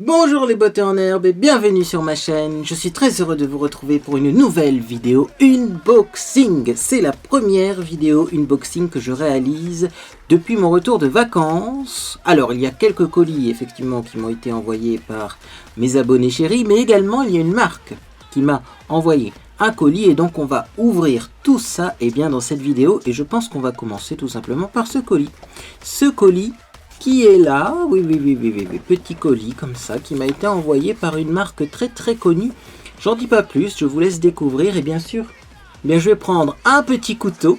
Bonjour les beautés en herbe et bienvenue sur ma chaîne. Je suis très heureux de vous retrouver pour une nouvelle vidéo unboxing. C'est la première vidéo unboxing que je réalise depuis mon retour de vacances. Alors il y a quelques colis effectivement qui m'ont été envoyés par mes abonnés chéris, mais également il y a une marque qui m'a envoyé un colis et donc on va ouvrir tout ça dans cette vidéo et je pense qu'on va commencer tout simplement par ce colis. Ce colis qui est là, oui, petit colis comme ça, qui m'a été envoyé par une marque très connue. J'en dis pas plus, je vous laisse découvrir et bien sûr, je vais prendre un petit couteau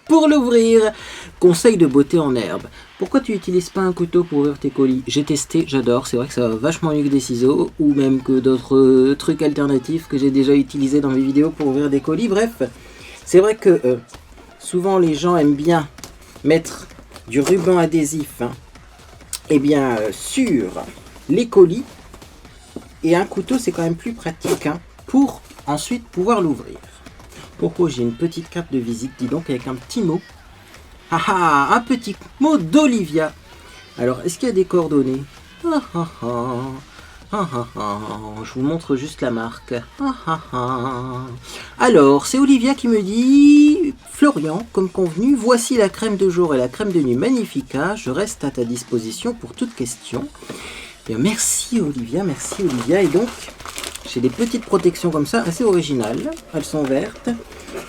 pour l'ouvrir. Conseil de beauté en herbe. Pourquoi tu n'utilises pas un couteau pour ouvrir tes colis? J'ai testé, j'adore, c'est vrai que ça va vachement mieux que des ciseaux ou même que d'autres trucs alternatifs que j'ai déjà utilisés dans mes vidéos pour ouvrir des colis. Bref, c'est vrai que souvent les gens aiment bien mettre du ruban adhésif sur les colis, et un couteau c'est quand même plus pratique pour ensuite pouvoir l'ouvrir. Pourquoi j'ai une petite carte de visite, dis donc, avec un petit mot, un petit mot d'Olivia. Alors est-ce qu'il y a des coordonnées? Je vous montre juste la marque. Alors, c'est Olivia qui me dit: Florian, comme convenu, voici la crème de jour et la crème de nuit Magnifica. Je reste à ta disposition pour toute question. Bien, merci Olivia. Et donc, j'ai des petites protections comme ça, assez originales. Elles sont vertes.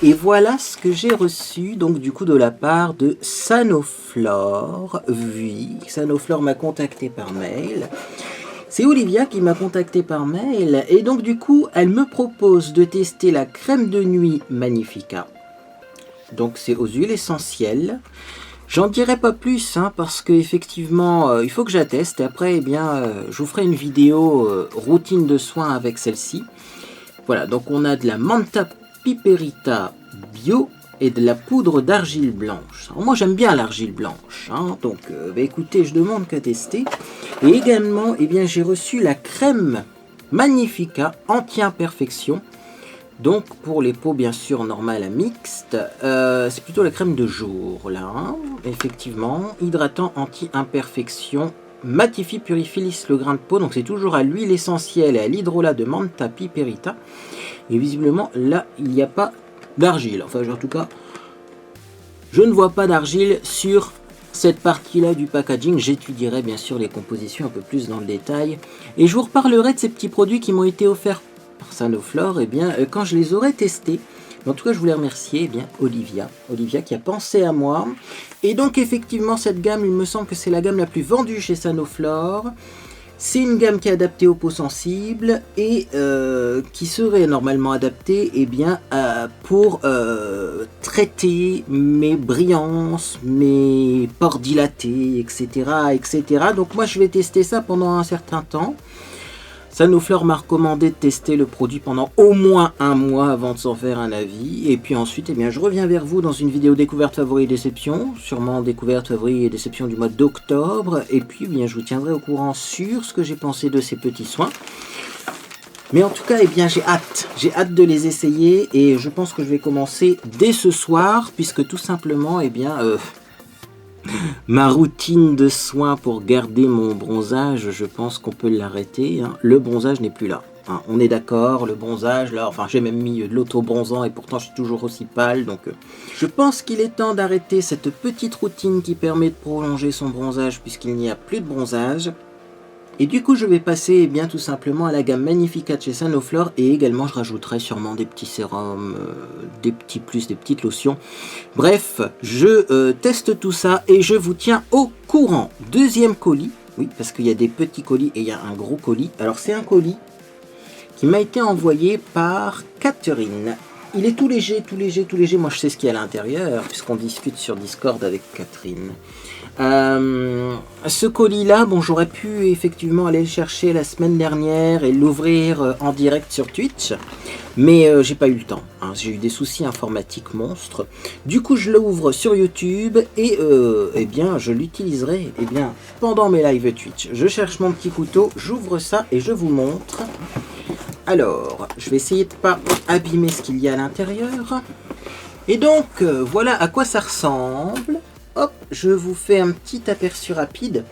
Et voilà ce que j'ai reçu, donc du coup, de la part de Sanoflore. Oui, Sanoflore m'a contacté par mail. C'est Olivia qui m'a contacté par mail et donc du coup elle me propose de tester la crème de nuit Magnifica. Donc c'est aux huiles essentielles. J'en dirai pas plus parce que effectivement il faut que j'atteste et après je vous ferai une vidéo routine de soins avec celle-ci. Voilà, donc on a de la Manta Piperita bio et de la poudre d'argile blanche. Alors moi j'aime bien l'argile blanche, donc écoutez, je demande qu'à tester. Et également, j'ai reçu la crème Magnifica anti-imperfection. Donc pour les peaux bien sûr normales à mixtes, c'est plutôt la crème de jour là. Effectivement, hydratant anti-imperfection, matifie, purifie, lisse le grain de peau. Donc c'est toujours à l'huile essentielle et à l'hydrolat de Manta Piperita. Et visiblement là il n'y a pas d'argile. Enfin en tout cas, je ne vois pas d'argile sur cette partie-là du packaging. J'étudierai bien sûr les compositions un peu plus dans le détail. Et je vous reparlerai de ces petits produits qui m'ont été offerts par Sanoflore quand je les aurai testés. En tout cas, je voulais remercier Olivia qui a pensé à moi. Et donc effectivement, cette gamme, il me semble que c'est la gamme la plus vendue chez Sanoflore. C'est une gamme qui est adaptée aux peaux sensibles et qui serait normalement adaptée pour traiter mes brillances, mes pores dilatés, etc. Donc moi je vais tester ça pendant un certain temps. Sanoflore m'a recommandé de tester le produit pendant au moins un mois avant de s'en faire un avis. Et puis ensuite, je reviens vers vous dans une vidéo découverte, favori et déception. Sûrement découverte, favori et déception du mois d'octobre. Et puis, je vous tiendrai au courant sur ce que j'ai pensé de ces petits soins. Mais en tout cas, j'ai hâte. J'ai hâte de les essayer. Et je pense que je vais commencer dès ce soir. Puisque tout simplement, ma routine de soins pour garder mon bronzage, je pense qu'on peut l'arrêter. Le bronzage n'est plus là. On est d'accord, le bronzage, là, j'ai même mis de l'auto-bronzant et pourtant je suis toujours aussi pâle. Donc je pense qu'il est temps d'arrêter cette petite routine qui permet de prolonger son bronzage puisqu'il n'y a plus de bronzage. Et du coup, je vais passer tout simplement à la gamme Magnifica de chez Sanoflore et également je rajouterai sûrement des petits sérums, des petits plus, des petites lotions. Bref, je teste tout ça et je vous tiens au courant. Deuxième colis, oui, parce qu'il y a des petits colis et il y a un gros colis. Alors c'est un colis qui m'a été envoyé par Catherine. Il est tout léger. Moi, je sais ce qu'il y a à l'intérieur puisqu'on discute sur Discord avec Catherine. Ce colis-là, j'aurais pu effectivement aller le chercher la semaine dernière et l'ouvrir en direct sur Twitch, mais j'ai pas eu le temps. J'ai eu des soucis informatiques monstres. Du coup, je l'ouvre sur YouTube et je l'utiliserai pendant mes lives Twitch. Je cherche mon petit couteau, j'ouvre ça et je vous montre. Alors, je vais essayer de pas abîmer ce qu'il y a à l'intérieur. Et donc, voilà à quoi ça ressemble. Hop, je vous fais un petit aperçu rapide.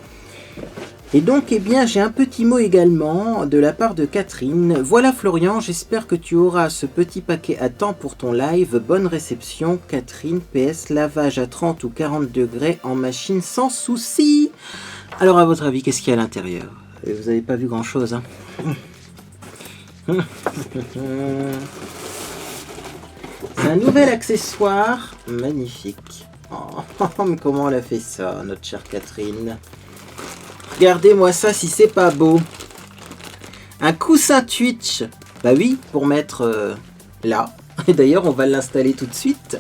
Et donc, eh bien, j'ai un petit mot également de la part de Catherine. Voilà Florian, j'espère que tu auras ce petit paquet à temps pour ton live. Bonne réception, Catherine. PS, lavage à 30 ou 40 degrés en machine sans souci. Alors, à votre avis, qu'est-ce qu'il y a à l'intérieur? Vous n'avez pas vu grand-chose, hein. C'est un nouvel accessoire magnifique. Oh, mais comment elle a fait ça, notre chère Catherine? Regardez-moi ça si c'est pas beau. Un coussin Twitch. Bah oui, pour mettre là. Et d'ailleurs, on va l'installer tout de suite.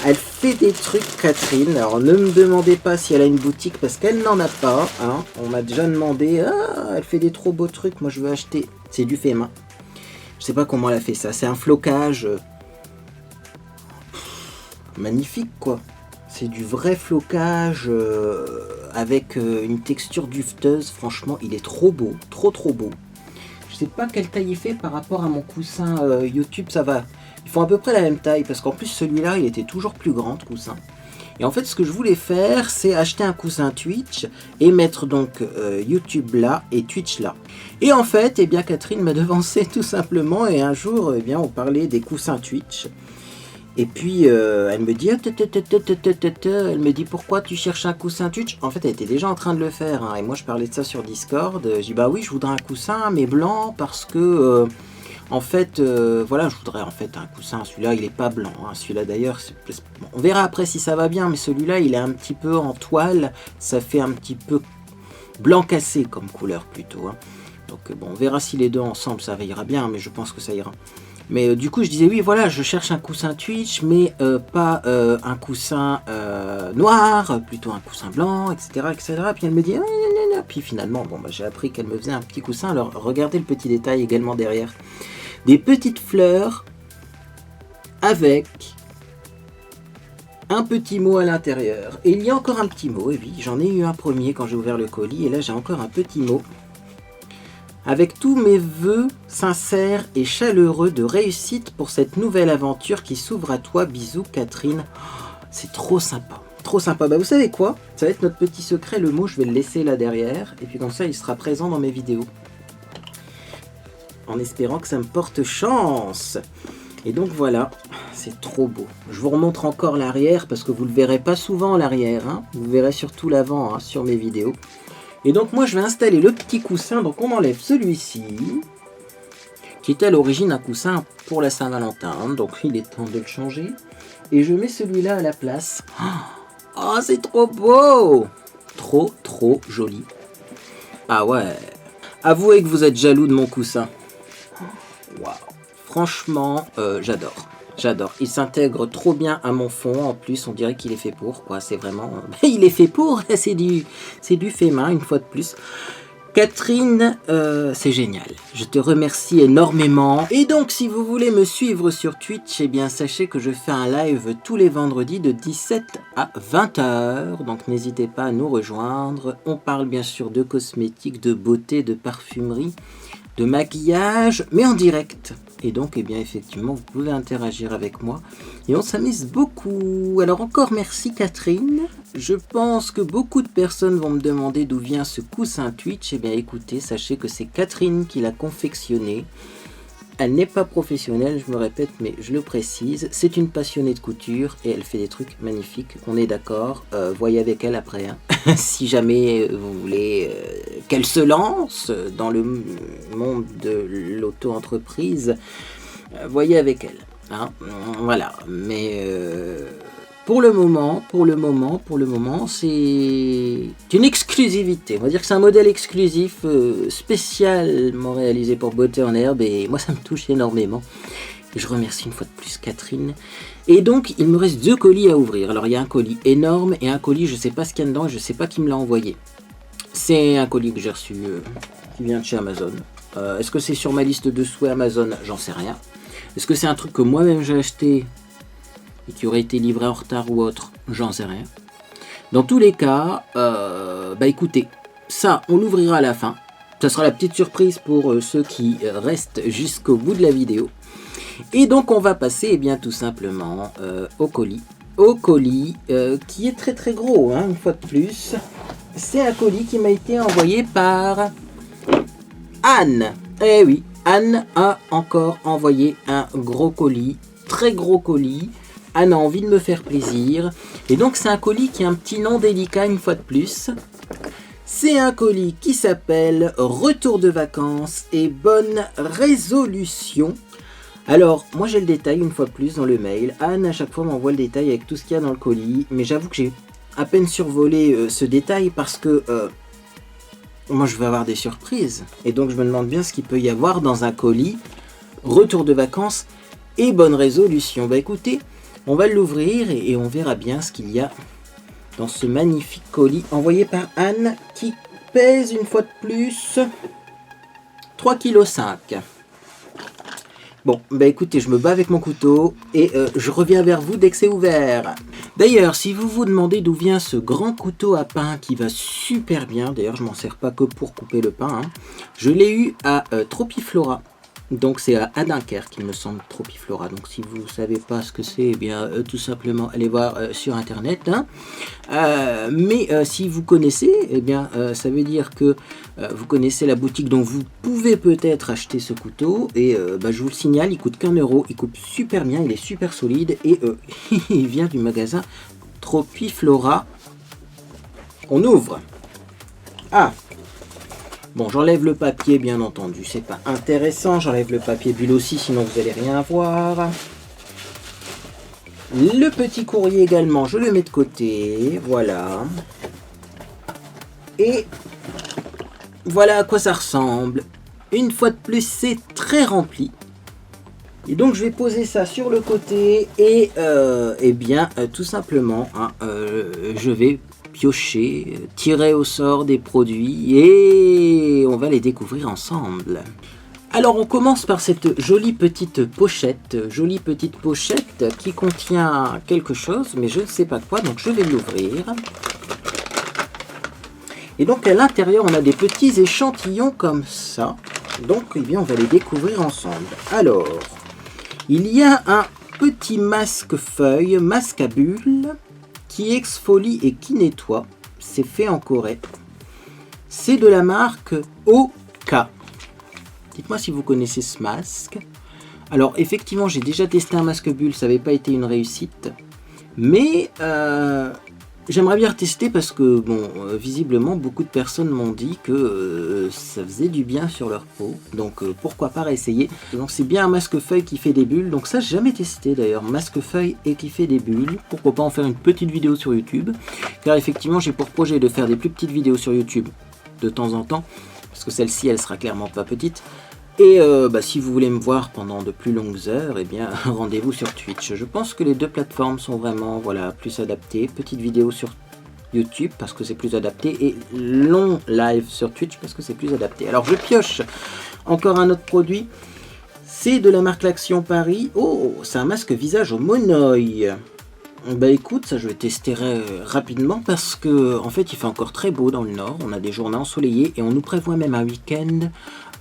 Elle fait des trucs, Catherine. Alors, ne me demandez pas si elle a une boutique parce qu'elle n'en a pas. Hein. On m'a déjà demandé. Ah, elle fait des trop beaux trucs. Moi, je veux acheter. C'est du fait main. Je sais pas comment elle a fait ça. C'est un flocage magnifique, quoi. C'est du vrai flocage avec une texture dufteuse. Franchement, il est trop beau. Trop beau. Je sais pas quelle taille il fait par rapport à mon coussin YouTube. Ça va. Ils font à peu près la même taille. Parce qu'en plus, celui-là, il était toujours plus grand, ce coussin. Et en fait, ce que je voulais faire, c'est acheter un coussin Twitch et mettre donc YouTube là et Twitch là. Et en fait, eh bien, Catherine m'a devancé tout simplement. Et un jour, eh bien, on parlait des coussins Twitch. Et puis elle me dit, elle me dit pourquoi tu cherches un coussin Twitch. En fait, elle était déjà en train de le faire, hein, et moi je parlais de ça sur Discord. Je dis bah oui, je voudrais un coussin mais blanc parce que en fait, voilà, je voudrais en fait un coussin. Celui-là, il est pas blanc. Hein. Celui-là d'ailleurs, bon, on verra après si ça va bien, mais celui-là, il est un petit peu en toile. Ça fait un petit peu blanc cassé comme couleur plutôt. Hein. Donc bon, on verra si les deux ensemble ça ira bien, mais je pense que ça ira. Mais du coup, je disais, oui, voilà, je cherche un coussin Twitch, mais pas un coussin noir, plutôt un coussin blanc, etc. etc. Puis elle me dit, ah, puis finalement, bon, bah, j'ai appris qu'elle me faisait un petit coussin. Alors, regardez le petit détail également derrière. Des petites fleurs avec un petit mot à l'intérieur. Et il y a encore un petit mot, et oui, j'en ai eu un premier quand j'ai ouvert le colis, et là, j'ai encore un petit mot. Avec tous mes vœux sincères et chaleureux de réussite pour cette nouvelle aventure qui s'ouvre à toi. Bisous, Catherine. C'est trop sympa. Trop sympa. Bah, vous savez quoi? Ça va être notre petit secret. Le mot, je vais le laisser là derrière. Et puis comme ça, il sera présent dans mes vidéos. En espérant que ça me porte chance. Et donc voilà, c'est trop beau. Je vous remontre encore l'arrière parce que vous ne le verrez pas souvent l'arrière. Hein. Vous verrez surtout l'avant hein, sur mes vidéos. Et donc moi je vais installer le petit coussin, donc on enlève celui-ci, qui était à l'origine un coussin pour la Saint-Valentin, donc il est temps de le changer. Et je mets celui-là à la place. Oh c'est trop beau! Trop joli. Ah ouais. Avouez que vous êtes jaloux de mon coussin. Waouh. Franchement, j'adore. J'adore. Il s'intègre trop bien à mon fond. En plus, on dirait qu'il est fait pour. Quoi. C'est vraiment... il est fait pour. C'est du fait main, une fois de plus. Catherine, c'est génial. Je te remercie énormément. Et donc, si vous voulez me suivre sur Twitch, eh bien, sachez que je fais un live tous les vendredis de 17 à 20h. Donc, n'hésitez pas à nous rejoindre. On parle bien sûr de cosmétiques, de beauté, de parfumerie, de maquillage, mais en direct. Et donc, eh bien, effectivement, vous pouvez interagir avec moi. Et on s'amuse beaucoup. Alors, encore merci, Catherine. Je pense que beaucoup de personnes vont me demander d'où vient ce coussin Twitch. Eh bien, écoutez, sachez que c'est Catherine qui l'a confectionné. Elle n'est pas professionnelle, je me répète, mais je le précise. C'est une passionnée de couture et elle fait des trucs magnifiques. On est d'accord. Voyez avec elle après. Hein. Si jamais vous voulez qu'elle se lance dans le monde de l'auto-entreprise, voyez avec elle. Hein. Voilà. Mais pour le moment, c'est une exclusivité. On va dire que c'est un modèle exclusif, spécialement réalisé pour Beauté en Herbe, et moi ça me touche énormément. Et je remercie une fois de plus Catherine. Et donc, il me reste 2 colis à ouvrir. Alors, il y a un colis énorme et un colis, je ne sais pas ce qu'il y a dedans, je ne sais pas qui me l'a envoyé. C'est un colis que j'ai reçu, qui vient de chez Amazon. Est-ce que c'est sur ma liste de souhaits Amazon? J'en sais rien. Est-ce que c'est un truc que moi-même j'ai acheté et qui aurait été livré en retard ou autre? J'en sais rien. Dans tous les cas, bah écoutez, ça, on l'ouvrira à la fin. Ça sera la petite surprise pour ceux qui restent jusqu'au bout de la vidéo. Et donc, on va passer, eh bien, tout simplement au colis. Au colis, qui est très gros, hein, une fois de plus. c'est un colis qui m'a été envoyé par Anne. Eh oui, Anne a encore envoyé un gros colis, très gros colis. Anne a envie de me faire plaisir. Et donc c'est un colis qui a un petit nom délicat une fois de plus. C'est un colis qui s'appelle Retour de vacances et bonne résolution. Alors, moi j'ai le détail une fois de plus dans le mail. Anne à chaque fois m'envoie le détail avec tout ce qu'il y a dans le colis. Mais j'avoue que j'ai à peine survolé ce détail parce que moi je vais avoir des surprises. Et donc je me demande bien ce qu'il peut y avoir dans un colis Retour de vacances et bonne résolution. Bah écoutez, on va l'ouvrir et on verra bien ce qu'il y a dans ce magnifique colis envoyé par Anne qui pèse une fois de plus 3,5 kg. Bon, bah écoutez, je me bats avec mon couteau et je reviens vers vous dès que c'est ouvert. D'ailleurs, si vous vous demandez d'où vient ce grand couteau à pain qui va super bien, d'ailleurs je m'en sers pas que pour couper le pain, hein, je l'ai eu à Tropiflora. Donc c'est à Dunkerque, il me semble, Tropiflora. Donc si vous ne savez pas ce que c'est, eh bien tout simplement allez voir sur internet. Hein. Mais si vous connaissez, eh bien ça veut dire que vous connaissez la boutique dont vous pouvez peut-être acheter ce couteau. Et je vous le signale, il coûte qu'1 €, il coupe super bien, il est super solide et il vient du magasin Tropiflora. On ouvre. Ah! Bon, j'enlève le papier, bien entendu, c'est pas intéressant. J'enlève le papier bulle aussi, sinon vous allez rien voir. Le petit courrier également, je le mets de côté, voilà. Et voilà à quoi ça ressemble. Une fois de plus, c'est très rempli. Et donc, je vais poser ça sur le côté et, tout simplement, hein, je vais piocher, tirer au sort des produits et on va les découvrir ensemble. Alors on commence par cette jolie petite pochette qui contient quelque chose, mais je ne sais pas quoi, donc je vais l'ouvrir. Et donc à l'intérieur on a des petits échantillons comme ça, donc eh bien, on va les découvrir ensemble. Alors, il y a un petit masque feuille, masque à bulles, qui exfolie et qui nettoie. C'est fait en Corée. C'est de la marque OK. Dites-moi si vous connaissez ce masque. Alors effectivement, j'ai déjà testé un masque bulle, ça n'avait pas été une réussite. Mais j'aimerais bien retester parce que, bon, visiblement, beaucoup de personnes m'ont dit que ça faisait du bien sur leur peau. Donc, pourquoi pas réessayer. Donc, c'est bien un masque feuille qui fait des bulles. Donc, ça, j'ai jamais testé d'ailleurs. Masque feuille et qui fait des bulles. Pourquoi pas en faire une petite vidéo sur YouTube. Car effectivement, j'ai pour projet de faire des plus petites vidéos sur YouTube de temps en temps. Parce que celle-ci, elle sera clairement pas petite. Et si vous voulez me voir pendant de plus longues heures, eh bien rendez-vous sur Twitch. Je pense que les deux plateformes sont vraiment plus adaptées. Petite vidéo sur YouTube parce que c'est plus adapté et long live sur Twitch parce que c'est plus adapté. Alors je pioche encore un autre produit. C'est de la marque L'Action Paris. Oh, c'est un masque visage au monoï. Bah écoute, ça je vais tester rapidement parce que en fait il fait encore très beau dans le nord. On a des journées ensoleillées et on nous prévoit même un week-end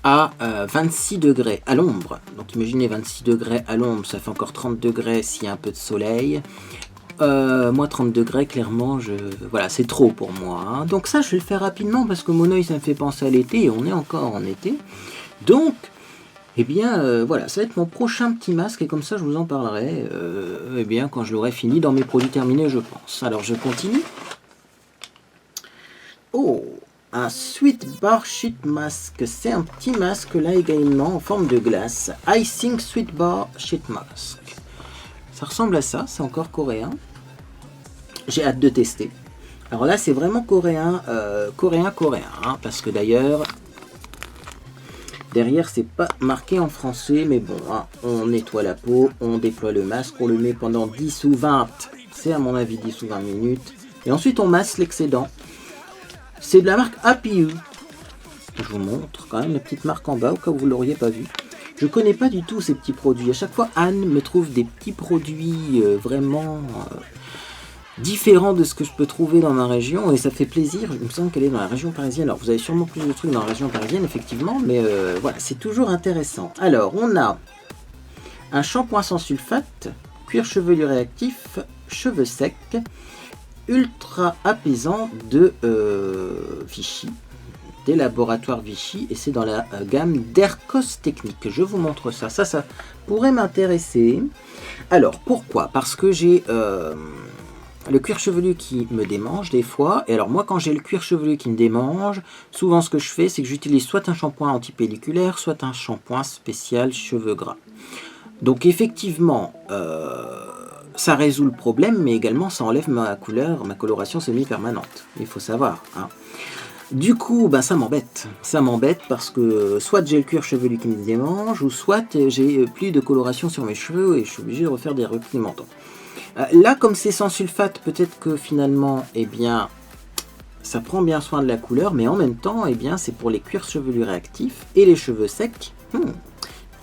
à 26 degrés à l'ombre. Donc imaginez 26 degrés à l'ombre, ça fait encore 30 degrés s'il y a un peu de soleil. Moi 30 degrés clairement, voilà, c'est trop pour moi. Hein. Donc ça je vais le faire rapidement parce que mon œil ça me fait penser à l'été et on est encore en été. Donc eh bien voilà, ça va être mon prochain petit masque et comme ça je vous en parlerai quand je l'aurai fini dans mes produits terminés je pense. Alors je continue. Oh, un Sweet Bar Sheet Mask, c'est un petit masque là également en forme de glace. Icing Sweet Bar Sheet Mask. Ça ressemble à ça, c'est encore coréen. J'ai hâte de tester. Alors là c'est vraiment coréen, coréen, hein, parce que d'ailleurs, derrière c'est pas marqué en français, mais bon, hein, on nettoie la peau, on déploie le masque, on le met pendant 10 ou 20, c'est à mon avis 10 ou 20 minutes. Et ensuite on masse l'excédent. C'est de la marque Happy You. Je vous montre quand même la petite marque en bas au cas où vous ne l'auriez pas vu. Je connais pas du tout ces petits produits. À chaque fois, Anne me trouve des petits produits vraiment différents de ce que je peux trouver dans ma région. Et ça fait plaisir. Il me semble qu'elle est dans la région parisienne. Alors, vous avez sûrement plus de trucs dans la région parisienne, effectivement. Mais voilà, c'est toujours intéressant. Alors, on a un shampoing sans sulfate, cuir chevelu réactif, cheveux secs, ultra apaisant de Vichy, des laboratoires Vichy, et c'est dans la gamme d'Aircos Technique. Je vous montre ça. Ça pourrait m'intéresser. Alors, pourquoi? Parce que j'ai le cuir chevelu qui me démange des fois. Et alors moi, quand j'ai le cuir chevelu qui me démange, souvent ce que je fais, c'est que j'utilise soit un shampoing antipelliculaire, soit un shampoing spécial cheveux gras. Donc effectivement, ça résout le problème, mais également ça enlève ma coloration semi-permanente. Il faut savoir. Hein. Du coup, ben, ça m'embête. Ça m'embête parce que soit j'ai le cuir chevelu qui me démange, ou soit j'ai plus de coloration sur mes cheveux et je suis obligé de refaire des replis mentaux. Là, comme c'est sans sulfate, peut-être que finalement, eh bien, ça prend bien soin de la couleur, mais en même temps, eh bien, c'est pour les cuirs chevelus réactifs et les cheveux secs.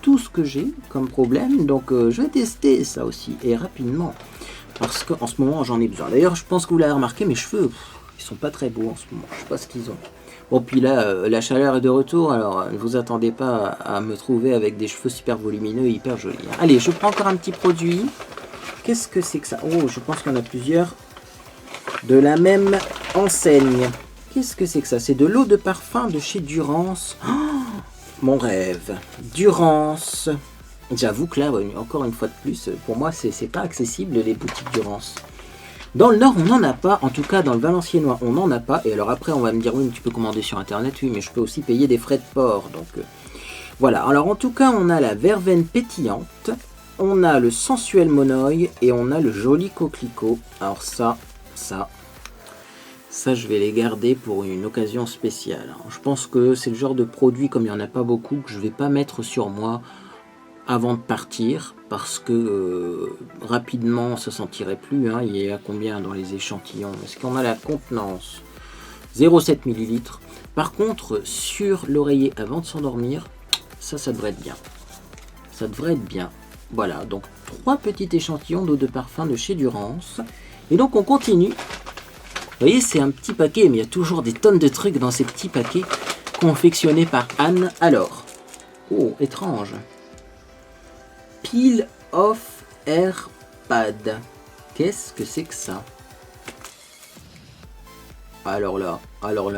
Tout ce que j'ai comme problème, donc je vais tester ça aussi, et rapidement, parce qu'en ce moment, j'en ai besoin. D'ailleurs, je pense que vous l'avez remarqué, mes cheveux, ils sont pas très beaux en ce moment, je sais pas ce qu'ils ont. Bon, puis là, la chaleur est de retour, alors ne vous attendez pas à me trouver avec des cheveux super volumineux et hyper jolis. Hein. Allez, je prends encore un petit produit. Qu'est-ce que c'est que ça? Oh, je pense qu'il y en a plusieurs de la même enseigne. Qu'est-ce que c'est que ça? C'est de l'eau de parfum de chez Durance. Oh, mon rêve. Durance. J'avoue que là, encore une fois de plus, pour moi, c'est pas accessible les boutiques Durance. Dans le Nord, on n'en a pas. En tout cas, dans le Valenciennois, on n'en a pas. Et alors après, on va me dire, oui, mais tu peux commander sur Internet. Oui, mais je peux aussi payer des frais de port. Donc, voilà. Alors, en tout cas, on a la verveine pétillante. On a le sensuel monoï et on a le joli coquelicot. Alors ça, je vais les garder pour une occasion spéciale. Alors, je pense que c'est le genre de produit, comme il n'y en a pas beaucoup, que je ne vais pas mettre sur moi avant de partir, parce que rapidement, ça ne sentirait plus. Hein. Il y a combien dans les échantillons? Est-ce qu'on a la contenance? 0,7 ml. Par contre, sur l'oreiller avant de s'endormir, ça devrait être bien. Ça devrait être bien. Voilà, donc 3 petits échantillons d'eau de parfum de chez Durance. Et donc on continue. Vous voyez, c'est un petit paquet, mais il y a toujours des tonnes de trucs dans ces petits paquets confectionnés par Anne. Alors, oh, étrange. Peel Off Air Pad. Qu'est-ce que c'est que ça? Alors là,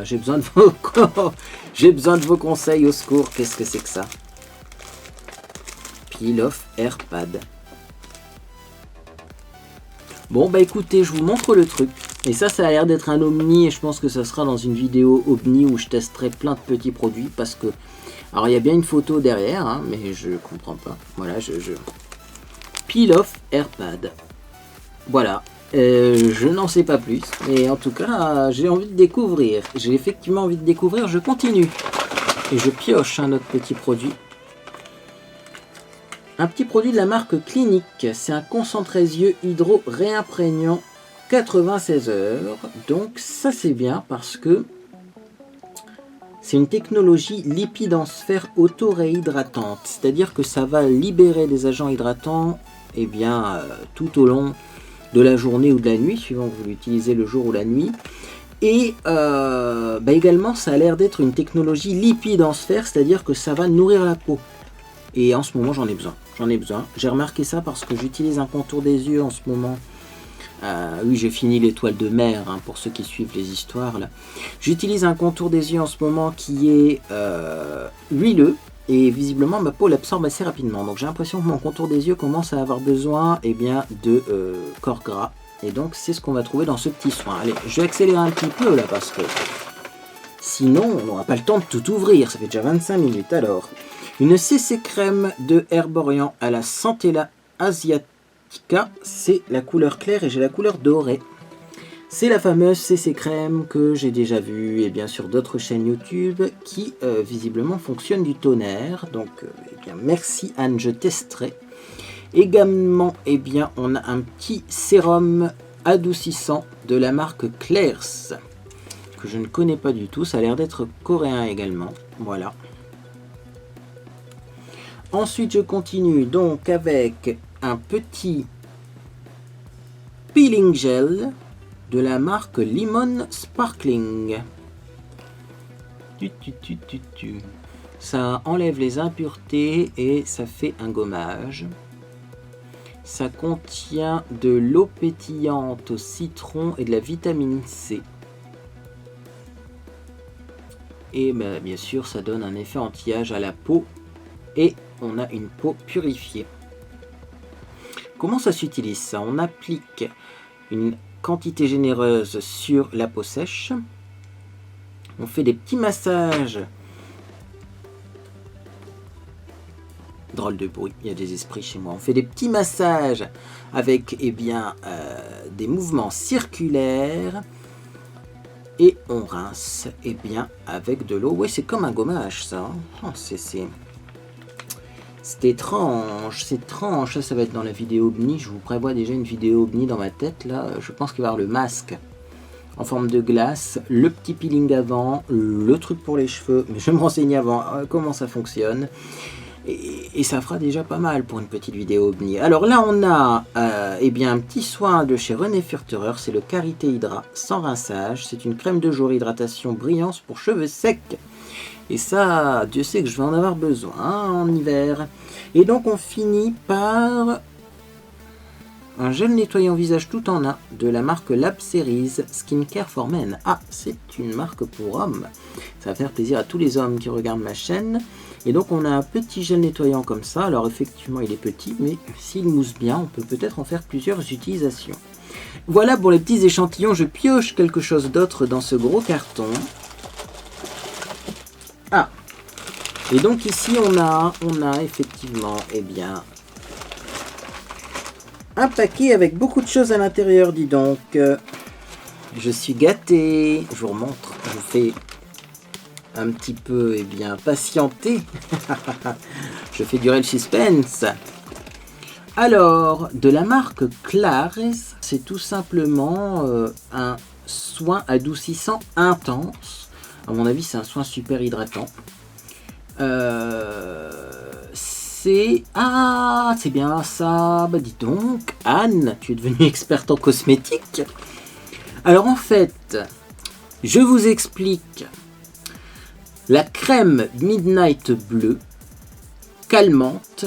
j'ai besoin de vos conseils, au secours. Qu'est-ce que c'est que ça? Peel Off Air Pad. Bon bah écoutez, je vous montre le truc. Et ça a l'air d'être un Omni, et je pense que ça sera dans une vidéo Omni où je testerai plein de petits produits, parce que... Alors il y a bien une photo derrière, hein, mais je comprends pas. Voilà, Peel Off Air Pad. Voilà. Je n'en sais pas plus, mais en tout cas, j'ai envie de découvrir. J'ai effectivement envie de découvrir, je continue. Et je pioche un autre petit produit. Un petit produit de la marque Clinique, c'est un concentré yeux hydro réimprégnant 96 heures. Donc ça c'est bien parce que c'est une technologie lipide en sphère auto-réhydratante. C'est-à-dire que ça va libérer des agents hydratants tout au long de la journée ou de la nuit, suivant que vous l'utilisez le jour ou la nuit. Et également ça a l'air d'être une technologie lipide en sphère, c'est-à-dire que ça va nourrir la peau. Et en ce moment j'en ai besoin. J'ai remarqué ça parce que j'utilise un contour des yeux en ce moment. Oui, j'ai fini l'étoile de mer, hein, pour ceux qui suivent les histoires là. J'utilise un contour des yeux en ce moment qui est huileux. Et visiblement ma peau l'absorbe assez rapidement. Donc j'ai l'impression que mon contour des yeux commence à avoir besoin de corps gras. Et donc c'est ce qu'on va trouver dans ce petit soin. Allez, je vais accélérer un petit peu là parce que sinon on n'aura pas le temps de tout ouvrir. Ça fait déjà 25 minutes alors. Une CC crème de Herborian à la Centella Asiatica. C'est la couleur claire et j'ai la couleur dorée. C'est la fameuse CC crème que j'ai déjà vue et bien sûr d'autres chaînes YouTube qui visiblement fonctionnent du tonnerre. Donc merci Anne, je testerai. Également, on a un petit sérum adoucissant de la marque Claire's que je ne connais pas du tout. Ça a l'air d'être coréen également. Voilà. Ensuite, je continue donc avec un petit peeling gel de la marque Lemon Sparkling. Ça enlève les impuretés et ça fait un gommage. Ça contient de l'eau pétillante au citron et de la vitamine C. Et ben, bien sûr, ça donne un effet anti-âge à la peau. Et on a une peau purifiée. Comment ça s'utilise ça? On applique une quantité généreuse sur la peau sèche. On fait des petits massages. Drôle de bruit, il y a des esprits chez moi. On fait des petits massages avec des mouvements circulaires. Et on rince avec de l'eau. Ouais, c'est comme un gommage ça. Oh, c'est étrange, c'est étrange. Ça va être dans la vidéo OBNI. Je vous prévois déjà une vidéo OBNI dans ma tête. Là, je pense qu'il va y avoir le masque en forme de glace, le petit peeling avant, le truc pour les cheveux. Mais je vais me renseigner avant comment ça fonctionne. Et ça fera déjà pas mal pour une petite vidéo OBNI. Alors là, on a un petit soin de chez René Furterer. C'est le Karité Hydra sans rinçage. C'est une crème de jour hydratation brillance pour cheveux secs. Et ça, Dieu sait que je vais en avoir besoin en hiver. Et donc on finit par un gel nettoyant visage tout en un de la marque Lab Series Skincare for Men. Ah, c'est une marque pour hommes. Ça va faire plaisir à tous les hommes qui regardent ma chaîne. Et donc on a un petit gel nettoyant comme ça. Alors effectivement il est petit, mais s'il mousse bien, on peut peut-être en faire plusieurs utilisations. Voilà pour les petits échantillons. Je pioche quelque chose d'autre dans ce gros carton. Ah, et donc ici on a effectivement un paquet avec beaucoup de choses à l'intérieur, dis donc. Je suis gâté. Je vous remontre, je vous fais un petit peu patienter. Je fais durer le suspense. Alors, de la marque Klares, c'est tout simplement un soin adoucissant intense. À mon avis, c'est un soin super hydratant. C'est bien ça. Bah dis donc, Anne, tu es devenue experte en cosmétique. Alors en fait, je vous explique. La crème Midnight Bleu, calmante,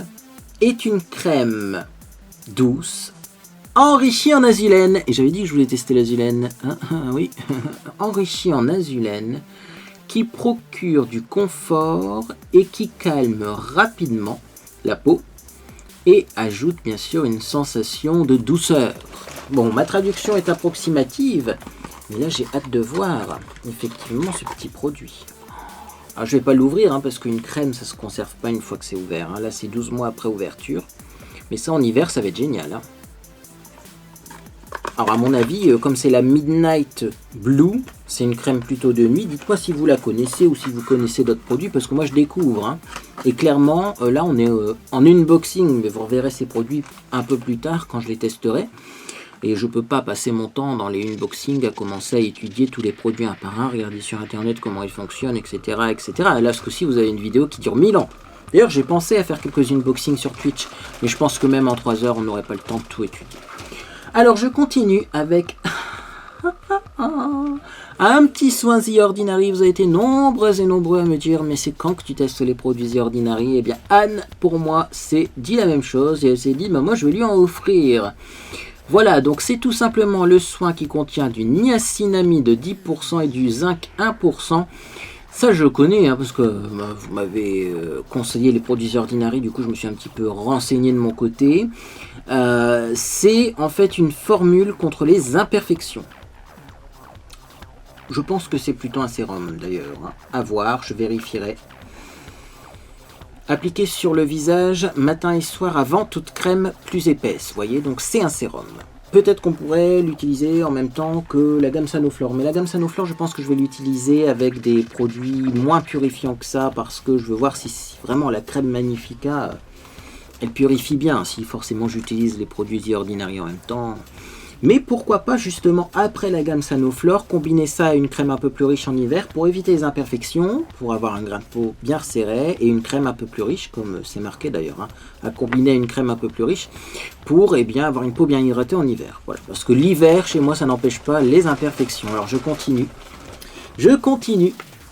est une crème douce, enrichie en azulène. Et j'avais dit que je voulais tester l'azulène. Oui, enrichie en azulène, qui procure du confort et qui calme rapidement la peau et ajoute bien sûr une sensation de douceur. Bon, ma traduction est approximative, mais là j'ai hâte de voir effectivement ce petit produit. Alors je vais pas l'ouvrir parce qu'une crème ça se conserve pas une fois que c'est ouvert. Là c'est 12 mois après ouverture, mais ça en hiver ça va être génial. Alors à mon avis, comme c'est la Midnight Blue, c'est une crème plutôt de nuit. Dites-moi si vous la connaissez ou si vous connaissez d'autres produits, parce que moi je découvre. Et clairement, là on est en unboxing, mais vous reverrez ces produits un peu plus tard quand je les testerai. Et je peux pas passer mon temps dans les unboxings à commencer à étudier tous les produits un par un, regarder sur internet comment ils fonctionnent, etc. etc. Et là, ce coup-ci, vous avez une vidéo qui dure 1000 ans. D'ailleurs, j'ai pensé à faire quelques unboxings sur Twitch, mais je pense que même en 3 heures, on n'aurait pas le temps de tout étudier. Alors je continue avec un petit soin The Ordinary. Vous avez été nombreux et nombreux à me dire mais c'est quand que tu testes les produits The Ordinary? Eh bien Anne pour moi c'est dit la même chose et elle s'est dit bah, moi je vais lui en offrir. Voilà, donc c'est tout simplement le soin qui contient du niacinamide de 10% et du zinc 1%. Ça je connais parce que vous m'avez conseillé les produits Ordinary, du coup je me suis un petit peu renseigné de mon côté. C'est en fait une formule contre les imperfections. Je pense que c'est plutôt un sérum d'ailleurs. À voir, je vérifierai. Appliqué sur le visage matin et soir avant toute crème plus épaisse. Vous voyez, donc c'est un sérum. Peut-être qu'on pourrait l'utiliser en même temps que la gamme Sanoflore. Mais la gamme Sanoflore, je pense que je vais l'utiliser avec des produits moins purifiants que ça. Parce que je veux voir si vraiment la crème Magnifica, elle purifie bien. Si forcément j'utilise les produits The Ordinary en même temps. Mais pourquoi pas justement après la gamme Sanoflore, combiner ça à une crème un peu plus riche en hiver pour éviter les imperfections, pour avoir un grain de peau bien resserré et une crème un peu plus riche, comme c'est marqué d'ailleurs, à combiner une crème un peu plus riche pour avoir une peau bien hydratée en hiver. Voilà. Parce que l'hiver chez moi ça n'empêche pas les imperfections. Alors je continue.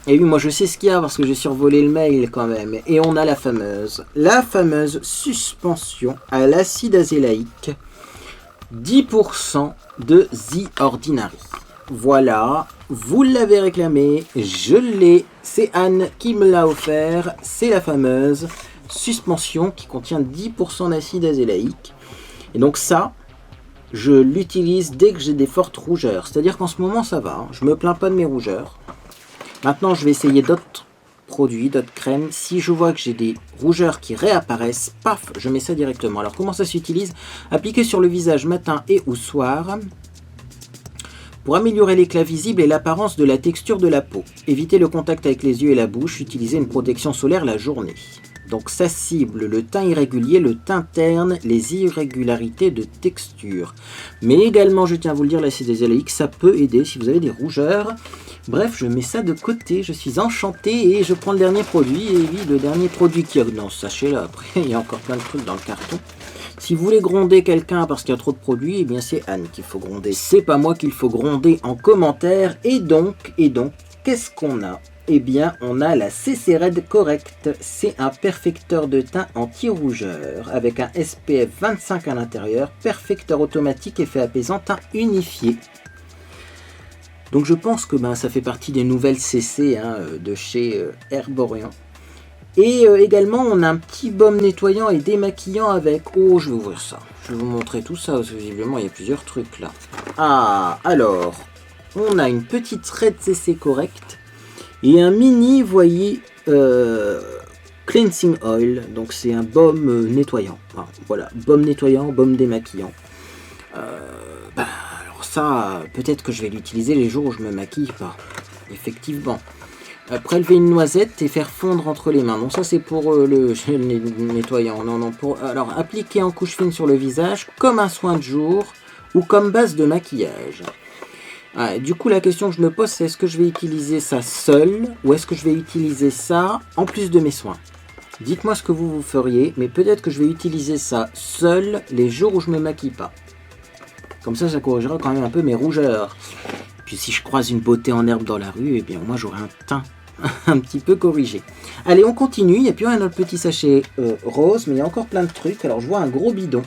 Et oui, moi je sais ce qu'il y a parce que j'ai survolé le mail quand même. Et on a la fameuse suspension à l'acide azélaïque, 10% de The Ordinary. Voilà, vous l'avez réclamé, je l'ai, c'est Anne qui me l'a offert, c'est la fameuse suspension qui contient 10% d'acide azélaïque. Et donc ça, je l'utilise dès que j'ai des fortes rougeurs. C'est-à-dire qu'en ce moment ça va, hein, je me plains pas de mes rougeurs. Maintenant je vais essayer d'autres produits, d'autres crèmes. Si je vois que j'ai des rougeurs qui réapparaissent, paf, je mets ça directement. Alors comment ça s'utilise? Appliquer sur le visage matin et ou soir. Pour améliorer l'éclat visible et l'apparence de la texture de la peau. Éviter le contact avec les yeux et la bouche. Utiliser une protection solaire la journée. Donc ça cible le teint irrégulier, le teint terne, les irrégularités de texture. Mais également, je tiens à vous le dire, l'acide azélaïque, ça peut aider si vous avez des rougeurs. Bref, je mets ça de côté, je suis enchanté et je prends le dernier produit. Et oui, le dernier produit qui a dans ce sachet-là, après, il y a encore plein de trucs dans le carton. Si vous voulez gronder quelqu'un parce qu'il y a trop de produits, eh bien c'est Anne qu'il faut gronder. C'est pas moi qu'il faut gronder en commentaire. Et donc, qu'est-ce qu'on a? Eh bien, on a la CC Red Correct. C'est un perfecteur de teint anti-rougeur avec un SPF 25 à l'intérieur, perfecteur automatique, effet apaisant, teint unifié. Donc je pense que ça fait partie des nouvelles CC de chez Herborian. Et également, on a un petit baume nettoyant et démaquillant avec... Oh, je vais ouvrir ça. Je vais vous montrer tout ça, parce que visiblement, il y a plusieurs trucs là. Ah, alors, on a une petite Red CC Correct. Et un mini, vous voyez, cleansing oil, donc c'est un baume nettoyant. Enfin, voilà, baume nettoyant, baume démaquillant. Alors ça, peut-être que je vais l'utiliser les jours où je me maquille pas. Effectivement. Prélever une noisette et faire fondre entre les mains. Donc ça c'est pour le gel nettoyant. Non, alors appliquer en couche fine sur le visage comme un soin de jour ou comme base de maquillage. Du coup, la question que je me pose, c'est est-ce que je vais utiliser ça seul ou est-ce que je vais utiliser ça en plus de mes soins? Dites-moi ce que vous feriez, mais peut-être que je vais utiliser ça seul les jours où je me maquille pas. Comme ça corrigera quand même un peu mes rougeurs. Puis si je croise une beauté en herbe dans la rue, eh bien moi j'aurai un teint un petit peu corrigé. Allez, on continue. Et puis on a notre petit sachet rose, mais il y a encore plein de trucs. Alors je vois un gros bidon.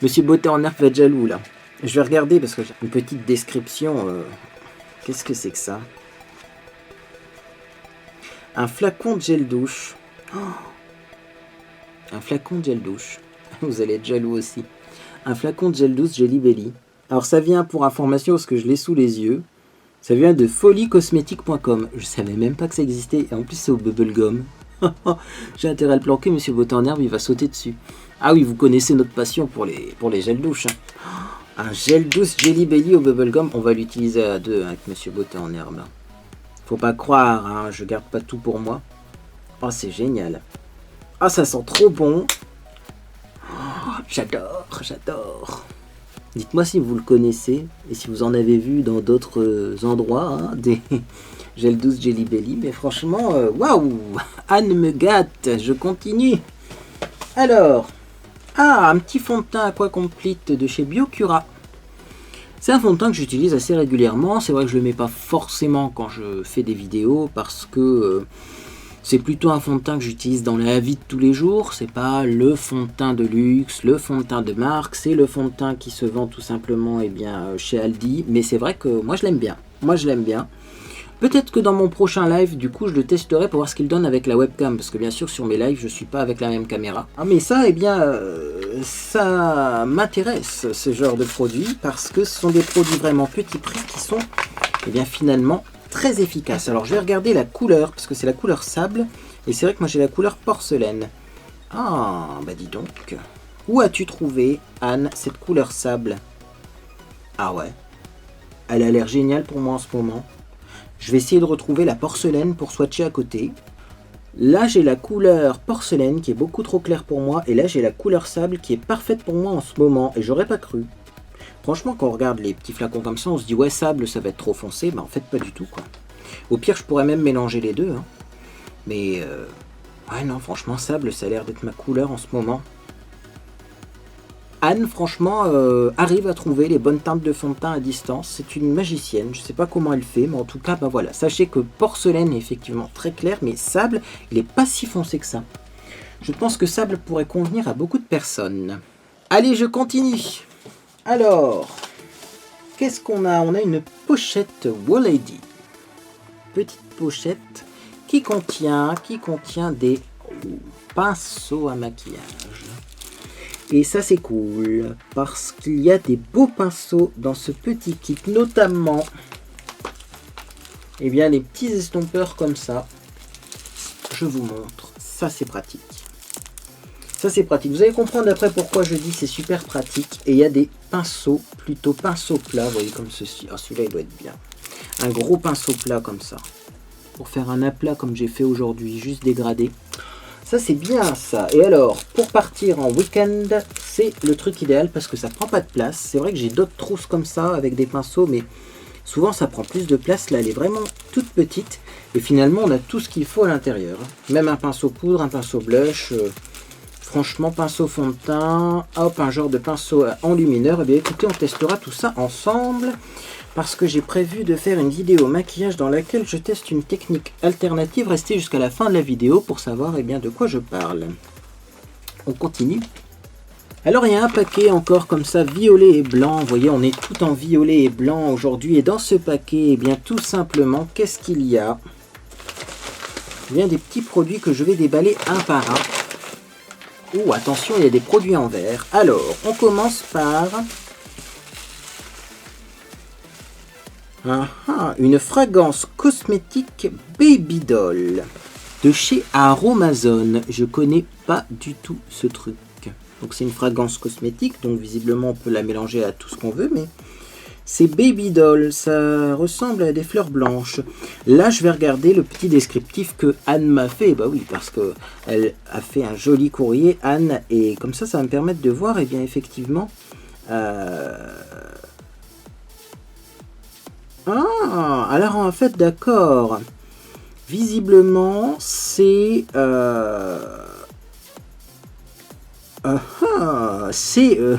Monsieur beauté en herbe va être jaloux là. Je vais regarder parce que j'ai une petite description. Qu'est-ce que c'est que ça? Un flacon de gel douche. Un flacon de gel douche. Vous allez être jaloux aussi. Un flacon de gel douche Jelly Belly. Alors ça vient, pour information, parce que je l'ai sous les yeux. Ça vient de foliecosmétique.com. Je savais même pas que ça existait. Et en plus c'est au bubblegum. J'ai intérêt à le planquer, monsieur beauté en herbe, il va sauter dessus. Ah oui, vous connaissez notre passion pour les gels douche. Un gel douce Jelly Belly au bubblegum, on va l'utiliser à deux avec monsieur beauté en herbe. Faut pas croire, je garde pas tout pour moi. Oh, c'est génial. Ah, ça sent trop bon. Oh, j'adore. Dites-moi si vous le connaissez et si vous en avez vu dans d'autres endroits, des gel douce Jelly Belly. Mais franchement, waouh, Anne me gâte, je continue. Alors... un petit fond de teint Aqua Complete de chez Biocura. C'est un fond de teint que j'utilise assez régulièrement. C'est vrai que je ne le mets pas forcément quand je fais des vidéos parce que c'est plutôt un fond de teint que j'utilise dans la vie de tous les jours. C'est pas le fond de teint de luxe, le fond de teint de marque. C'est le fond de teint qui se vend tout simplement chez Aldi. Mais c'est vrai que moi je l'aime bien. Peut-être que dans mon prochain live, du coup, je le testerai pour voir ce qu'il donne avec la webcam. Parce que bien sûr, sur mes lives, je ne suis pas avec la même caméra. Mais ça, ça m'intéresse, ce genre de produits. Parce que ce sont des produits vraiment petit prix qui sont, finalement, très efficaces. Alors, je vais regarder la couleur, parce que c'est la couleur sable. Et c'est vrai que moi, j'ai la couleur porcelaine. Ah, bah dis donc. Où as-tu trouvé, Anne, cette couleur sable? Ah ouais. Elle a l'air géniale pour moi en ce moment. Je vais essayer de retrouver la porcelaine pour swatcher à côté. Là, j'ai la couleur porcelaine qui est beaucoup trop claire pour moi. Et là, j'ai la couleur sable qui est parfaite pour moi en ce moment. Et j'aurais pas cru. Franchement, quand on regarde les petits flacons comme ça, on se dit ouais, sable, ça va être trop foncé. Mais en fait, pas du tout, quoi. Au pire, je pourrais même mélanger les deux. Mais, ouais, non, franchement, sable, ça a l'air d'être ma couleur en ce moment. Anne, franchement, arrive à trouver les bonnes teintes de fond de teint à distance. C'est une magicienne, je sais pas comment elle fait, mais en tout cas, bah voilà. Sachez que porcelaine est effectivement très clair, mais sable, il est pas si foncé que ça. Je pense que sable pourrait convenir à beaucoup de personnes. Allez, je continue. Alors, qu'est-ce qu'on a? On a une pochette Wallady. Petite pochette qui contient des pinceaux à maquillage. Et ça c'est cool parce qu'il y a des beaux pinceaux dans ce petit kit, notamment eh bien les petits estompeurs comme ça. Je vous montre, ça c'est pratique. Ça c'est pratique, vous allez comprendre après pourquoi je dis c'est super pratique. Et il y a des pinceaux, plutôt pinceaux plats, vous voyez comme ceci. Ah, celui-là il doit être bien. Un gros pinceau plat comme ça. Pour faire un aplat comme j'ai fait aujourd'hui, juste dégradé. Ça c'est bien ça. Et alors, pour partir en week-end, c'est le truc idéal parce que ça prend pas de place. C'est vrai que j'ai d'autres trousses comme ça avec des pinceaux, mais souvent ça prend plus de place. Là elle est vraiment toute petite. Et finalement on a tout ce qu'il faut à l'intérieur. Même un pinceau poudre, un pinceau blush. Franchement, pinceau fond de teint. Hop, un genre de pinceau enlumineur. Et bien écoutez, on testera tout ça ensemble. Parce que j'ai prévu de faire une vidéo maquillage dans laquelle je teste une technique alternative. Restez jusqu'à la fin de la vidéo pour savoir eh bien, de quoi je parle. On continue. Alors il y a un paquet encore comme ça, violet et blanc. Vous voyez, on est tout en violet et blanc aujourd'hui. Et dans ce paquet, eh bien, tout simplement, qu'est-ce qu'il y a? Il y a des petits produits que je vais déballer un par un. Oh, attention, il y a des produits en verre. Alors, on commence par... une fragrance cosmétique Baby Doll de chez Aromazone. Je connais pas du tout ce truc. Donc c'est une fragrance cosmétique, donc visiblement on peut la mélanger à tout ce qu'on veut, mais c'est Baby Doll, ça ressemble à des fleurs blanches. Là je vais regarder le petit descriptif que Anne m'a fait. Bah oui, parce que elle a fait un joli courrier, Anne, et comme ça va me permettre de voir, et bien effectivement... Ah, alors en fait, d'accord. Visiblement, c'est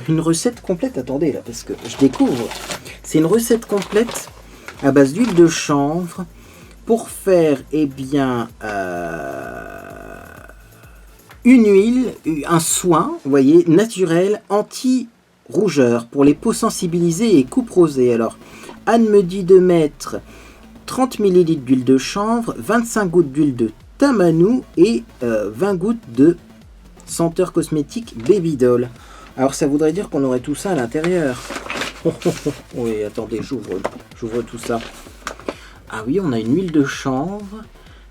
une recette complète. Attendez là, parce que je découvre. C'est une recette complète à base d'huile de chanvre pour faire, eh bien, une huile, un soin, vous voyez, naturel, anti-rougeur pour les peaux sensibilisées et coupe rosée. Alors, Anne me dit de mettre 30 ml d'huile de chanvre, 25 gouttes d'huile de tamanou et 20 gouttes de senteur cosmétique Baby Doll. Alors ça voudrait dire qu'on aurait tout ça à l'intérieur. Oui, attendez, j'ouvre tout ça. Ah oui, on a une huile de chanvre,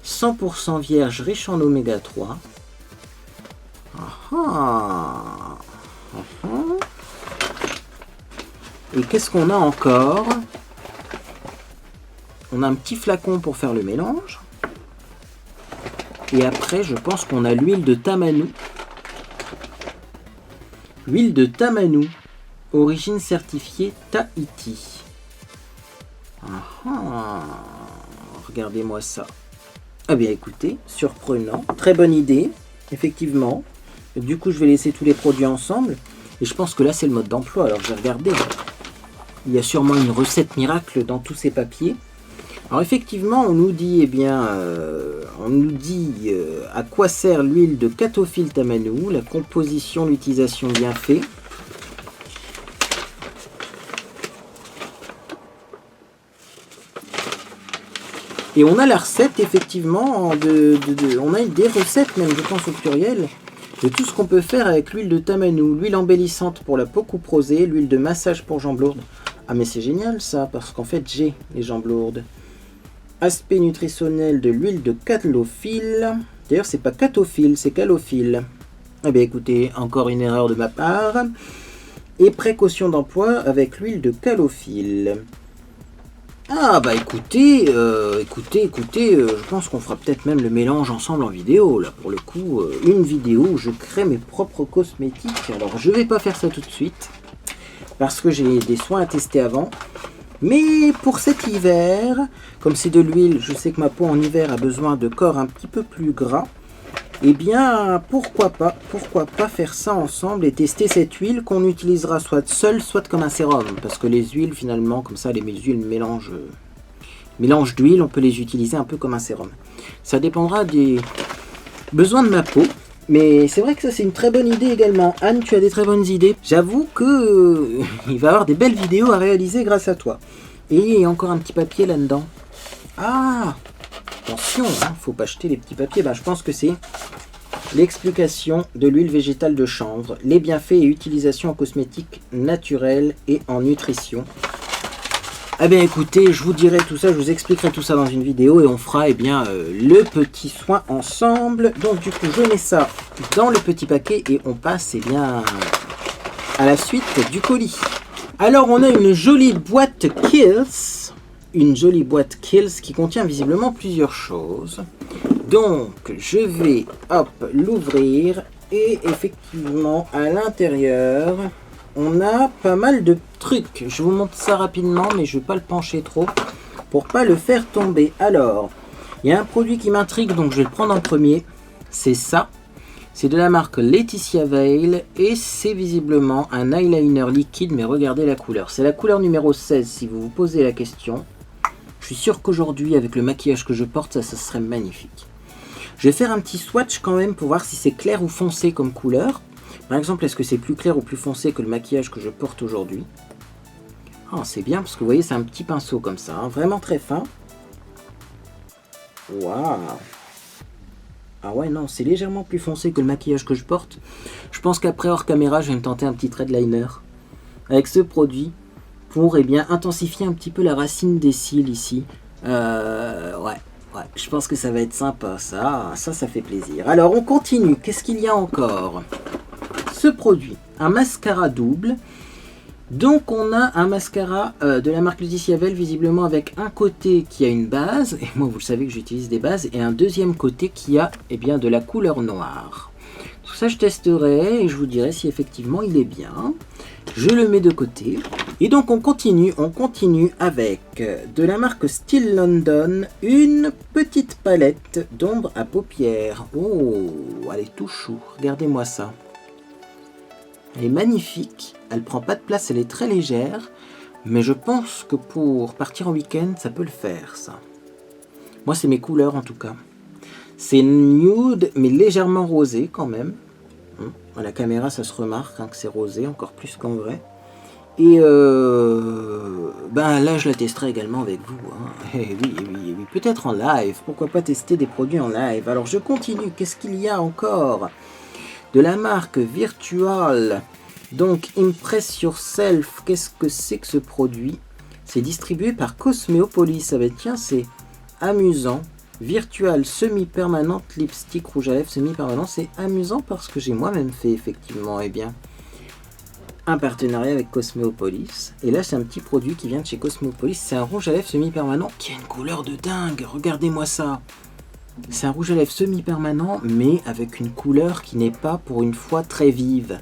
100% vierge, riche en oméga 3. Et qu'est-ce qu'on a encore? On a un petit flacon pour faire le mélange. Et après, je pense qu'on a l'huile de tamanou. L'huile de tamanou, origine certifiée Tahiti. Regardez-moi ça. Ah bien écoutez, surprenant, très bonne idée, effectivement. Du coup, je vais laisser tous les produits ensemble. Et je pense que là, c'est le mode d'emploi. Alors, je vais regarder. Il y a sûrement une recette miracle dans tous ces papiers. Alors effectivement, on nous dit, eh bien, à quoi sert l'huile de Catophylle tamanou, la composition, l'utilisation bien fait. Et on a la recette, effectivement, on a des recettes, même je pense au pluriel, de tout ce qu'on peut faire avec l'huile de tamanou, l'huile embellissante pour la peau coupe rosée, l'huile de massage pour jambes lourdes. Ah mais c'est génial ça, parce qu'en fait j'ai les jambes lourdes. Aspect nutritionnel de l'huile de calophylle. D'ailleurs, c'est pas catophylle, c'est calophylle. Eh bien, écoutez, encore une erreur de ma part. Et précaution d'emploi avec l'huile de calophylle. Ah, bah écoutez, je pense qu'on fera peut-être même le mélange ensemble en vidéo. Là, pour le coup, une vidéo où je crée mes propres cosmétiques. Alors, je vais pas faire ça tout de suite, parce que j'ai des soins à tester avant. Mais pour cet hiver, comme c'est de l'huile, je sais que ma peau en hiver a besoin de corps un petit peu plus gras. Eh bien, pourquoi pas faire ça ensemble et tester cette huile qu'on utilisera soit seule, soit comme un sérum. Parce que les huiles, finalement, comme ça, les huiles mélange d'huile, on peut les utiliser un peu comme un sérum. Ça dépendra des besoins de ma peau. Mais c'est vrai que ça, c'est une très bonne idée également. Anne, tu as des très bonnes idées. J'avoue que il va y avoir des belles vidéos à réaliser grâce à toi. Et il y a encore un petit papier là-dedans. Ah! Attention, hein, faut pas jeter les petits papiers. Je pense que c'est l'explication de l'huile végétale de chanvre, les bienfaits et utilisations en cosmétique naturelle et en nutrition. Eh bien écoutez, je vous dirai tout ça, je vous expliquerai tout ça dans une vidéo et on fera le petit soin ensemble. Donc du coup, je mets ça dans le petit paquet et on passe à la suite du colis. Alors on a une jolie boîte Kiehl's. Une jolie boîte Kiehl's qui contient visiblement plusieurs choses. Donc je vais l'ouvrir et effectivement à l'intérieur on a pas mal de trucs. Je vous montre ça rapidement mais je ne vais pas le pencher trop pour pas le faire tomber. Alors il y a un produit qui m'intrigue donc je vais le prendre en premier. C'est ça. C'est de la marque Laetitia Veil et c'est visiblement un eyeliner liquide mais regardez la couleur. C'est la couleur numéro 16 si vous vous posez la question. Je suis sûr qu'aujourd'hui, avec le maquillage que je porte, ça serait magnifique. Je vais faire un petit swatch quand même pour voir si c'est clair ou foncé comme couleur. Par exemple, est-ce que c'est plus clair ou plus foncé que le maquillage que je porte aujourd'hui? Ah, c'est bien parce que vous voyez, c'est un petit pinceau comme ça, hein, vraiment très fin. Waouh! Ah ouais, non, c'est légèrement plus foncé que le maquillage que je porte. Je pense qu'après, hors caméra, je vais me tenter un petit trait de liner avec ce produit. Pour intensifier un petit peu la racine des cils ici. Ouais, je pense que ça va être sympa, ça fait plaisir. Alors on continue, qu'est-ce qu'il y a encore? Ce produit, un mascara double. Donc on a un mascara de la marque Laetitia Veil, visiblement avec un côté qui a une base, et moi vous le savez que j'utilise des bases, et un deuxième côté qui a de la couleur noire. Tout ça je testerai et je vous dirai si effectivement il est bien. Je le mets de côté. Et donc on continue avec de la marque Still London, une petite palette d'ombre à paupières. Oh, elle est tout chou, regardez-moi ça. Elle est magnifique, elle prend pas de place, elle est très légère, mais je pense que pour partir en week-end, ça peut le faire ça. Moi c'est mes couleurs en tout cas. C'est nude mais légèrement rosé quand même. À la caméra ça se remarque que c'est rosé, encore plus qu'en vrai. Et là je la testerai également avec vous. Et oui, peut-être en live. Pourquoi pas tester des produits en live. Alors je continue. Qu'est-ce qu'il y a encore? De la marque Virtual. Donc Impress Yourself. Qu'est-ce que c'est que ce produit? C'est distribué par Cosmopolis. Ah ben tiens, c'est amusant. Virtual semi-permanente lipstick rouge à lèvres semi-permanent. C'est amusant parce que j'ai moi-même fait effectivement un partenariat avec Cosmopolis. Et là, c'est un petit produit qui vient de chez Cosmopolis. C'est un rouge à lèvres semi-permanent qui a une couleur de dingue. Regardez-moi ça. C'est un rouge à lèvres semi-permanent, mais avec une couleur qui n'est pas, pour une fois, très vive.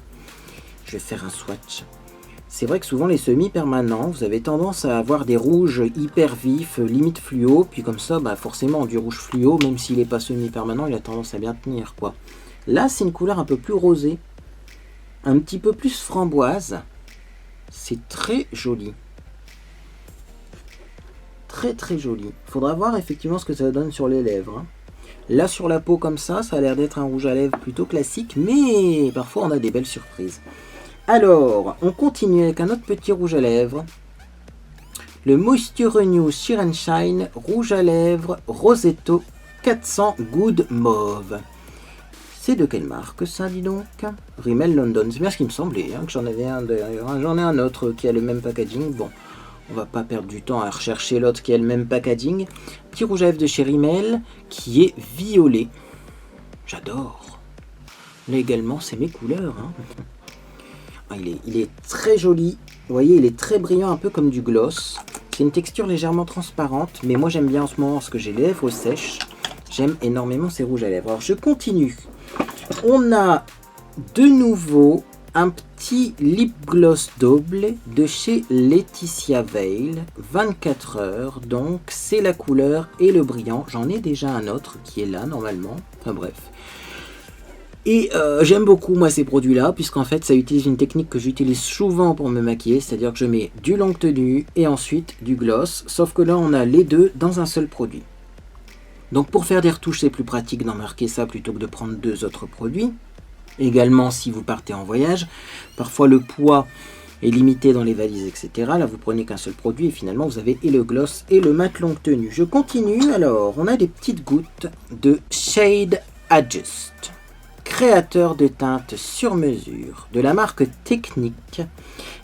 Je vais faire un swatch. C'est vrai que souvent, les semi-permanents, vous avez tendance à avoir des rouges hyper vifs, limite fluo. Puis comme ça, forcément, du rouge fluo, même s'il n'est pas semi-permanent, il a tendance à bien tenir, quoi. Là, c'est une couleur un peu plus rosée. Un petit peu plus framboise. C'est très joli. Très très joli. Faudra voir effectivement ce que ça donne sur les lèvres. Là sur la peau comme ça, ça a l'air d'être un rouge à lèvres plutôt classique, mais parfois on a des belles surprises. Alors, on continue avec un autre petit rouge à lèvres. Le Moisture Renew Sheer and Shine rouge à lèvres Rosetto 400 Good Mauve. C'est de quelle marque ça, dis donc? Rimmel London, c'est bien ce qui me semblait, que j'en avais un d'ailleurs. J'en ai un autre qui a le même packaging. Bon, on va pas perdre du temps à rechercher l'autre qui a le même packaging. Petit rouge à lèvres de chez Rimmel qui est violet. J'adore. Là également, c'est mes couleurs. Il est très joli. Vous voyez, il est très brillant, un peu comme du gloss. C'est une texture légèrement transparente, mais moi j'aime bien en ce moment parce que j'ai les lèvres sèches. J'aime énormément ces rouges à lèvres. Alors je continue. On a de nouveau un petit lip gloss double de chez Laetitia Veil, 24 heures, donc c'est la couleur et le brillant. J'en ai déjà un autre qui est là normalement, enfin bref. Et j'aime beaucoup moi ces produits-là, puisqu'en fait ça utilise une technique que j'utilise souvent pour me maquiller, c'est-à-dire que je mets du longue tenue et ensuite du gloss, sauf que là on a les deux dans un seul produit. Donc pour faire des retouches c'est plus pratique d'en marquer ça plutôt que de prendre deux autres produits. Également si vous partez en voyage, parfois le poids est limité dans les valises, etc. Là vous prenez qu'un seul produit et finalement vous avez et le gloss et le mat longue tenue. Je continue, alors on a des petites gouttes de Shade Adjust, créateur de teintes sur mesure de la marque Technique,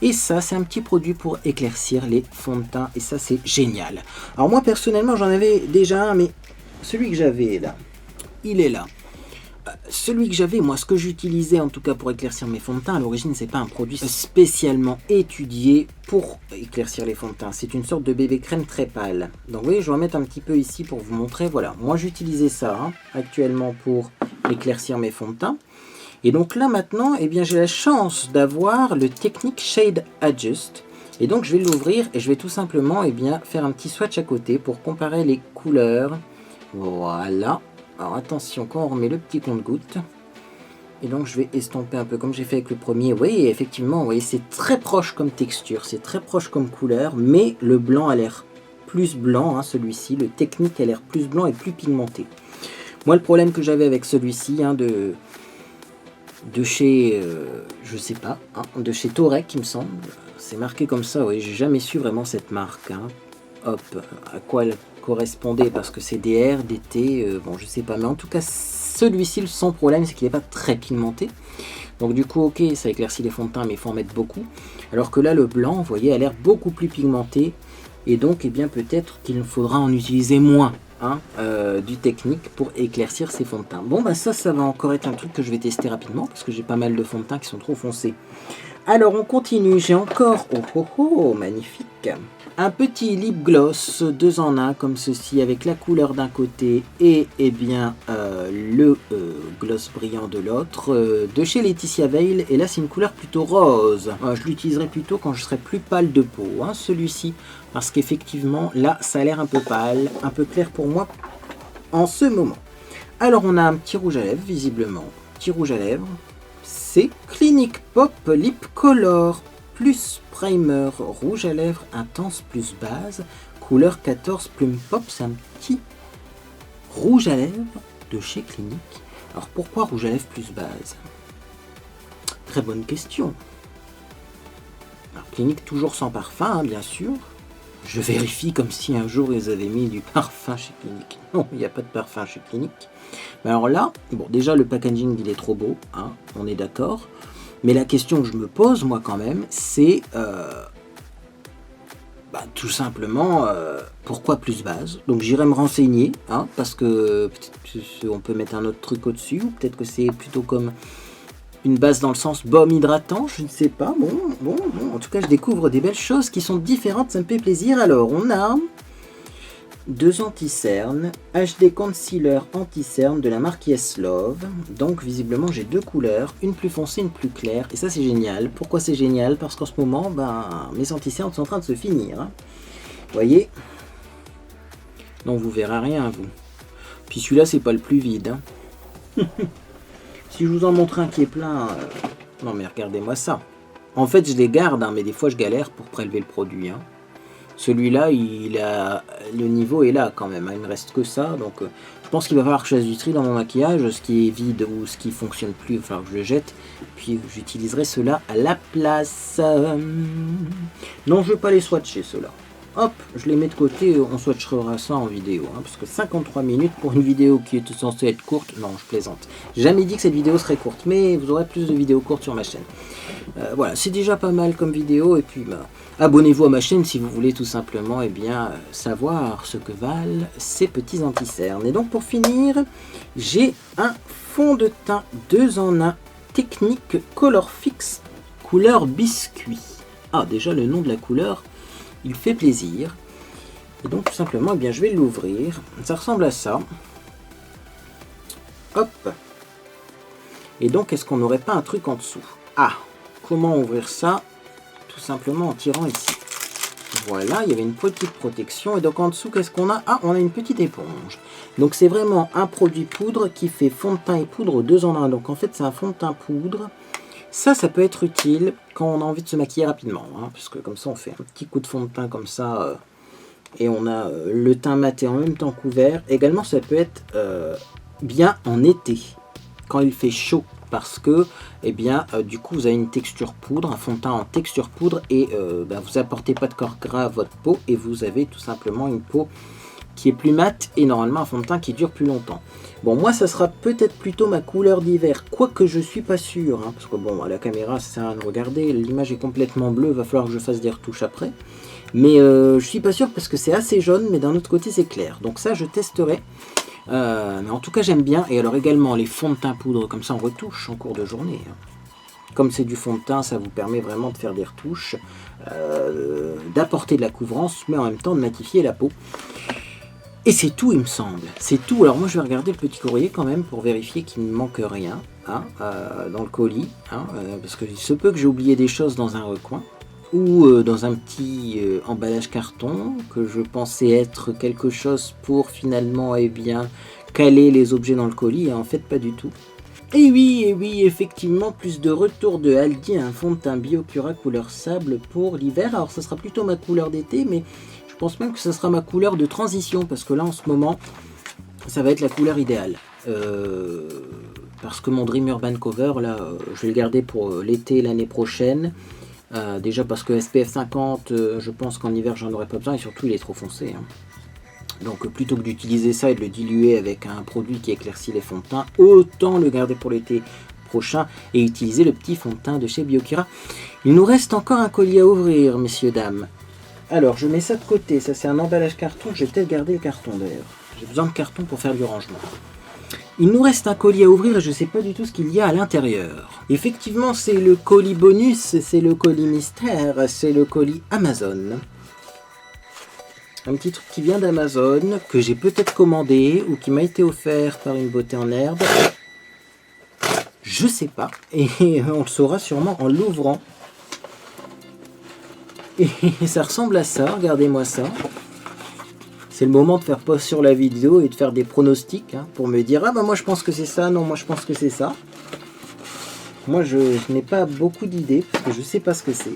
et ça c'est un petit produit pour éclaircir les fonds de teint et ça c'est génial. Alors moi personnellement j'en avais déjà un, mais celui que j'avais là, il est là. Celui que j'avais, moi ce que j'utilisais en tout cas pour éclaircir mes fonds de teint, à l'origine c'est pas un produit spécialement étudié pour éclaircir les fonds de teint, c'est une sorte de bébé crème très pâle. Donc vous voyez, je vais en mettre un petit peu ici pour vous montrer, voilà, moi j'utilisais ça actuellement pour éclaircir mes fonds de teint. Et donc là maintenant, eh bien j'ai la chance d'avoir le Technique Shade Adjust. Et donc je vais l'ouvrir et je vais tout simplement faire un petit swatch à côté pour comparer les couleurs. Voilà. Alors attention, quand on remet le petit compte-gouttes, et donc je vais estomper un peu comme j'ai fait avec le premier. Oui, effectivement, vous voyez, c'est très proche comme texture, c'est très proche comme couleur, mais le blanc a l'air plus blanc, celui-ci. Le Technique a l'air plus blanc et plus pigmenté. Moi, le problème que j'avais avec celui-ci, de chez, je sais pas, de chez Torek, il me semble, c'est marqué comme ça, oui, j'ai jamais su vraiment cette marque. Hop, à quoi elle correspondait, parce que c'est des R, des T, bon je sais pas, mais en tout cas celui-ci sans problème c'est qu'il n'est pas très pigmenté, donc du coup ok ça éclaircit les fonds de teint mais il faut en mettre beaucoup, alors que là le blanc vous voyez a l'air beaucoup plus pigmenté, et donc peut-être qu'il faudra en utiliser moins du Technique pour éclaircir ces fonds de teint. Bon bah ça va encore être un truc que je vais tester rapidement parce que j'ai pas mal de fonds de teint qui sont trop foncés. Alors on continue, j'ai encore, magnifique, un petit lip gloss 2 en 1 comme ceci, avec la couleur d'un côté et le gloss brillant de l'autre, de chez Laetitia Veil, et là c'est une couleur plutôt rose. Je l'utiliserai plutôt quand je serai plus pâle de peau, celui-ci, parce qu'effectivement là ça a l'air un peu pâle, un peu clair pour moi en ce moment. Alors on a un petit rouge à lèvres, visiblement, petit rouge à lèvres. C'est Clinique Pop Lip Color plus Primer rouge à lèvres intense plus base, couleur 14 Plume Pop. C'est un petit rouge à lèvres de chez Clinique. Alors pourquoi rouge à lèvres plus base? Très bonne question. Alors Clinique toujours sans parfum, bien sûr. Je vérifie comme si un jour ils avaient mis du parfum chez Clinique. Non, il n'y a pas de parfum chez Clinique. Mais alors là, bon, déjà le packaging il est trop beau, on est d'accord. Mais la question que je me pose moi quand même, c'est tout simplement pourquoi plus base. Donc j'irai me renseigner, parce que peut-être on peut mettre un autre truc au-dessus, ou peut-être que c'est plutôt comme une base dans le sens baume hydratant, je ne sais pas. Bon, en tout cas je découvre des belles choses qui sont différentes, ça me fait plaisir. Alors on a 2 anti-cernes, HD Concealer anti-cerne de la marque Yes Love. Donc visiblement j'ai 2 couleurs, une plus foncée, une plus claire, et ça c'est génial. Pourquoi c'est génial? Parce qu'en ce moment, mes anti-cernes sont en train de se finir. Vous voyez? Donc vous verrez rien vous. Puis celui-là c'est pas le plus vide. Si je vous en montre un qui est plein, non mais regardez-moi ça. En fait je les garde, mais des fois je galère pour prélever le produit. Celui-là, le niveau est là quand même, il ne me reste que ça, donc je pense qu'il va falloir que je fasse du tri dans mon maquillage, ce qui est vide ou ce qui fonctionne plus, il va falloir que je le jette, puis j'utiliserai cela à la place. Non, je ne veux pas les swatcher ceux-là. Hop, je les mets de côté, on swatchera ça en vidéo, parce que 53 minutes pour une vidéo qui est censée être courte, non, je plaisante. J'ai jamais dit que cette vidéo serait courte, mais vous aurez plus de vidéos courtes sur ma chaîne. Voilà, c'est déjà pas mal comme vidéo, et puis abonnez-vous à ma chaîne si vous voulez tout simplement savoir ce que valent ces petits anti-cernes. Et donc pour finir, j'ai un fond de teint 2 en 1 Technique Color Fix couleur biscuit. Déjà le nom de la couleur, il fait plaisir. Et donc tout simplement, je vais l'ouvrir. Ça ressemble à ça. Hop. Et donc est-ce qu'on n'aurait pas un truc en dessous? Comment ouvrir ça? Tout simplement en tirant ici. Voilà, il y avait une petite protection. Et donc en dessous, qu'est-ce qu'on a? Ah, on a une petite éponge. Donc c'est vraiment un produit poudre qui fait fond de teint et poudre 2 en 1. Donc en fait, c'est un fond de teint poudre. Ça peut être utile quand on a envie de se maquiller rapidement. Hein, puisque comme ça, on fait un petit coup de fond de teint comme ça. Et on a le teint mat et en même temps couvert. Également, ça peut être bien en été, quand il fait chaud. Parce que, eh bien, du coup, vous avez une texture poudre, un fond de teint en texture poudre, et vous apportez pas de corps gras à votre peau, et vous avez tout simplement une peau qui est plus mate, et normalement un fond de teint qui dure plus longtemps. Bon, moi, ça sera peut-être plutôt ma couleur d'hiver, quoique je suis pas sûr, hein, parce que bon, à la caméra, ça sert à rien de regarder, l'image est complètement bleue, va falloir que je fasse des retouches après. Mais je suis pas sûr parce que c'est assez jaune, mais d'un autre côté, c'est clair. Donc ça, je testerai. Mais en tout cas j'aime bien. Et alors également les fonds de teint poudre comme ça on retouche en cours de journée. Comme c'est du fond de teint, ça vous permet vraiment de faire des retouches, d'apporter de la couvrance, mais en même temps de matifier la peau. Et c'est tout, il me semble. C'est tout. Alors moi je vais regarder le petit courrier quand même pour vérifier qu'il ne manque rien hein, dans le colis. Hein, parce qu'il se peut que j'ai oublié des choses dans un recoin. Ou dans un petit emballage carton que je pensais être quelque chose pour finalement caler les objets dans le colis, et en fait pas du tout. Et oui, effectivement, plus de retour de Aldi, un fond de teint Biocura couleur sable pour l'hiver. Alors ça sera plutôt ma couleur d'été, mais je pense même que ce sera ma couleur de transition, parce que là en ce moment, ça va être la couleur idéale. Parce que mon Dream Urban Cover, là, je vais le garder pour l'été l'année prochaine. Déjà parce que SPF 50, je pense qu'en hiver j'en aurais pas besoin et surtout il est trop foncé. Hein. Donc plutôt que d'utiliser ça et de le diluer avec un produit qui éclaircit les fonds de teint, autant le garder pour l'été prochain et utiliser le petit fond de teint de chez Biocura. Il nous reste encore un colis à ouvrir, messieurs, dames. Alors je mets ça de côté, ça c'est un emballage carton, je vais peut-être garder le carton d'ailleurs. J'ai besoin de carton pour faire du rangement. Il nous reste un colis à ouvrir et je ne sais pas du tout ce qu'il y a à l'intérieur. Effectivement, c'est le colis bonus, c'est le colis mystère, c'est le colis Amazon. Un petit truc qui vient d'Amazon, que j'ai peut-être commandé ou qui m'a été offert par une beauté en herbe. Je sais pas. Et on le saura sûrement en l'ouvrant. Et ça ressemble à ça, regardez-moi ça. C'est le moment de faire pause sur la vidéo et de faire des pronostics hein, pour me dire ah bah moi je pense que c'est ça, non moi je pense que c'est ça. Moi je n'ai pas beaucoup d'idées parce que je sais pas ce que c'est.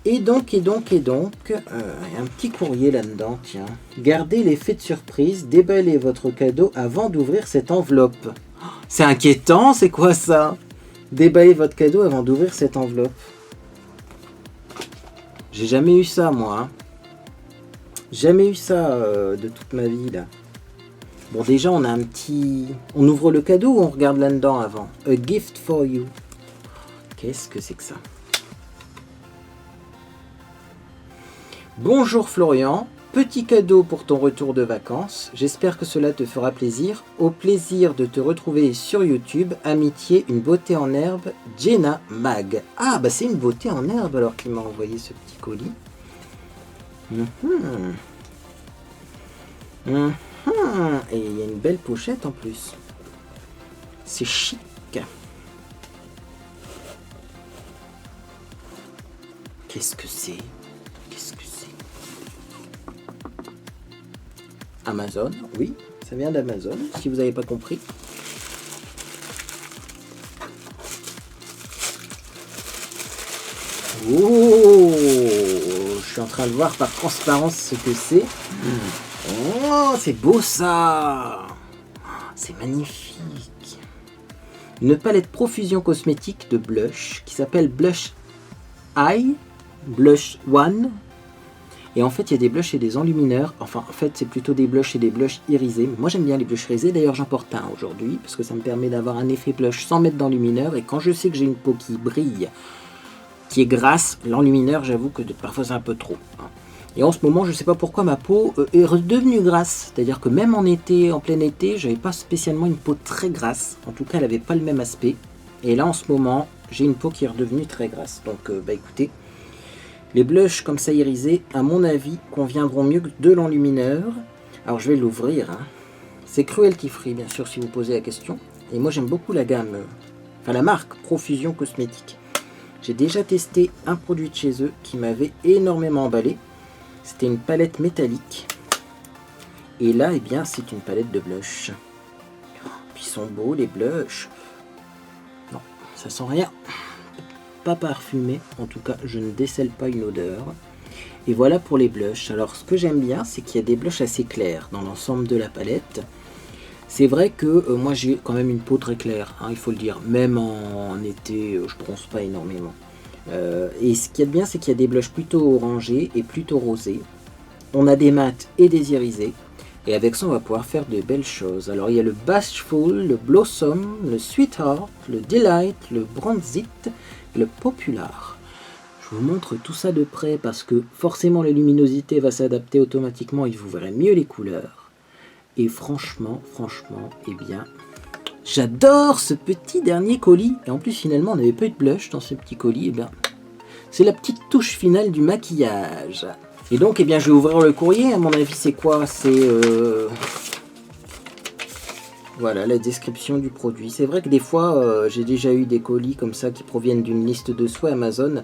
Et donc, il y a un petit courrier là-dedans, tiens. Gardez l'effet de surprise, déballez votre cadeau avant d'ouvrir cette enveloppe. C'est inquiétant, c'est quoi ça? Déballez votre cadeau avant d'ouvrir cette enveloppe. J'ai jamais eu ça moi. Hein. Jamais eu ça de toute ma vie là. Bon déjà on a un petit... On ouvre le cadeau ou on regarde là-dedans avant? A gift for you. Qu'est-ce que c'est que ça? Bonjour Florian, petit cadeau pour ton retour de vacances. J'espère que cela te fera plaisir. Au plaisir de te retrouver sur YouTube. Amitié, une beauté en herbe, Jenna Mag. Ah bah c'est une beauté en herbe alors qu'il m'a envoyé ce petit colis. Et il y a une belle pochette en plus. C'est chic. Qu'est-ce que c'est? Amazon, oui, ça vient d'Amazon, si vous n'avez pas compris. Oh, je suis en train de voir par transparence ce que c'est. Oh, c'est beau ça. C'est magnifique. Une palette profusion cosmétique de blush qui s'appelle Blush Eye, Blush One. Et en fait, il y a des blushs et des enlumineurs. Enfin, en fait, c'est plutôt des blushs et des blushs irisés. Moi, j'aime bien les blushs irisés. D'ailleurs, j'en porte un aujourd'hui parce que ça me permet d'avoir un effet blush sans mettre d'enlumineur. Et quand je sais que j'ai une peau qui brille, qui est grasse, l'enlumineur, j'avoue que parfois c'est un peu trop. Hein. Et en ce moment, je ne sais pas pourquoi ma peau est redevenue grasse. C'est-à-dire que même en été, en plein été, j'avais pas spécialement une peau très grasse. En tout cas, elle n'avait pas le même aspect. Et là, en ce moment, j'ai une peau qui est redevenue très grasse. Donc, écoutez... Les blushs comme ça irisés, à mon avis, conviendront mieux que de l'enlumineur. Alors je vais l'ouvrir. Hein. C'est Cruelty Free, bien sûr, si vous posez la question. Et moi j'aime beaucoup la gamme, la marque Profusion Cosmétique. J'ai déjà testé un produit de chez eux qui m'avait énormément emballé. C'était une palette métallique. Et là, eh bien, c'est une palette de blush. Puis ils sont beaux, les blushs. Non, ça sent rien. Pas parfumé. En tout cas, je ne décèle pas une odeur. Et voilà pour les blushs. Alors, ce que j'aime bien, c'est qu'il y a des blushs assez clairs dans l'ensemble de la palette. C'est vrai que moi, j'ai quand même une peau très claire, hein, il faut le dire. Même en été, je bronze pas énormément. Et ce qu'il y a de bien, c'est qu'il y a des blushs plutôt orangés et plutôt rosés. On a des mats et des irisés. Et avec ça, on va pouvoir faire de belles choses. Alors, il y a le Bashful, le Blossom, le Sweetheart, le Delight, le Bronzit, le Popular. Je vous montre tout ça de près parce que forcément, la luminosité va s'adapter automatiquement et vous verrez mieux les couleurs. Et franchement, eh bien, j'adore ce petit dernier colis. Et en plus, finalement, on n'avait pas eu de blush dans ce petit colis. Eh bien, c'est la petite touche finale du maquillage. Et donc, eh bien, je vais ouvrir le courrier. À mon avis, c'est quoi? C'est voilà, la description du produit. C'est vrai que des fois, j'ai déjà eu des colis comme ça qui proviennent d'une liste de souhaits Amazon.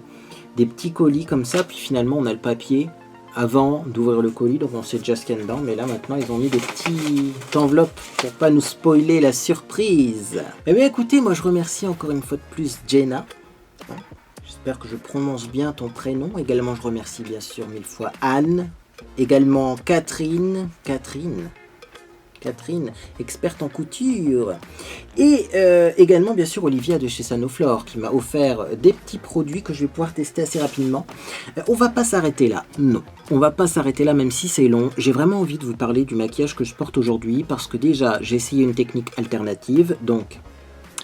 Des petits colis comme ça, puis finalement, on a le papier avant d'ouvrir le colis. Donc, on sait déjà ce qu'il y a dedans. Mais là, maintenant, ils ont mis des petites enveloppes pour pas nous spoiler la surprise. Eh bien, écoutez, moi, je remercie encore une fois de plus Jenna. J'espère que je prononce bien ton prénom. Également, je remercie bien sûr 1000 fois Anne. Également Catherine, experte en couture. Et également, bien sûr, Olivia de chez Sanoflore qui m'a offert des petits produits que je vais pouvoir tester assez rapidement. On va pas s'arrêter là. Non, on va pas s'arrêter là, même si c'est long. J'ai vraiment envie de vous parler du maquillage que je porte aujourd'hui parce que déjà, j'ai essayé une technique alternative. Donc,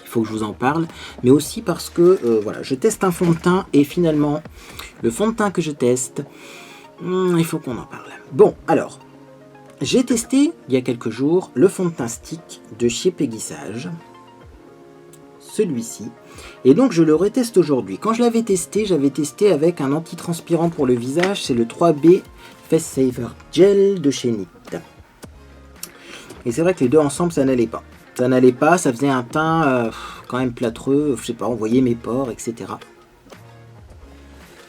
il faut que je vous en parle, mais aussi parce que voilà, je teste un fond de teint et finalement, le fond de teint que je teste, il faut qu'on en parle. Bon, alors, j'ai testé il y a quelques jours le fond de teint stick de chez Peggy Sage, celui-ci, et donc je le reteste aujourd'hui. Quand je l'avais testé, j'avais testé avec un anti-transpirant pour le visage, c'est le 3B Face Saver Gel de chez NIT. Et c'est vrai que les deux ensemble, ça n'allait pas. Ça n'allait pas, ça faisait un teint quand même plâtreux, je sais pas, on voyait mes pores, etc.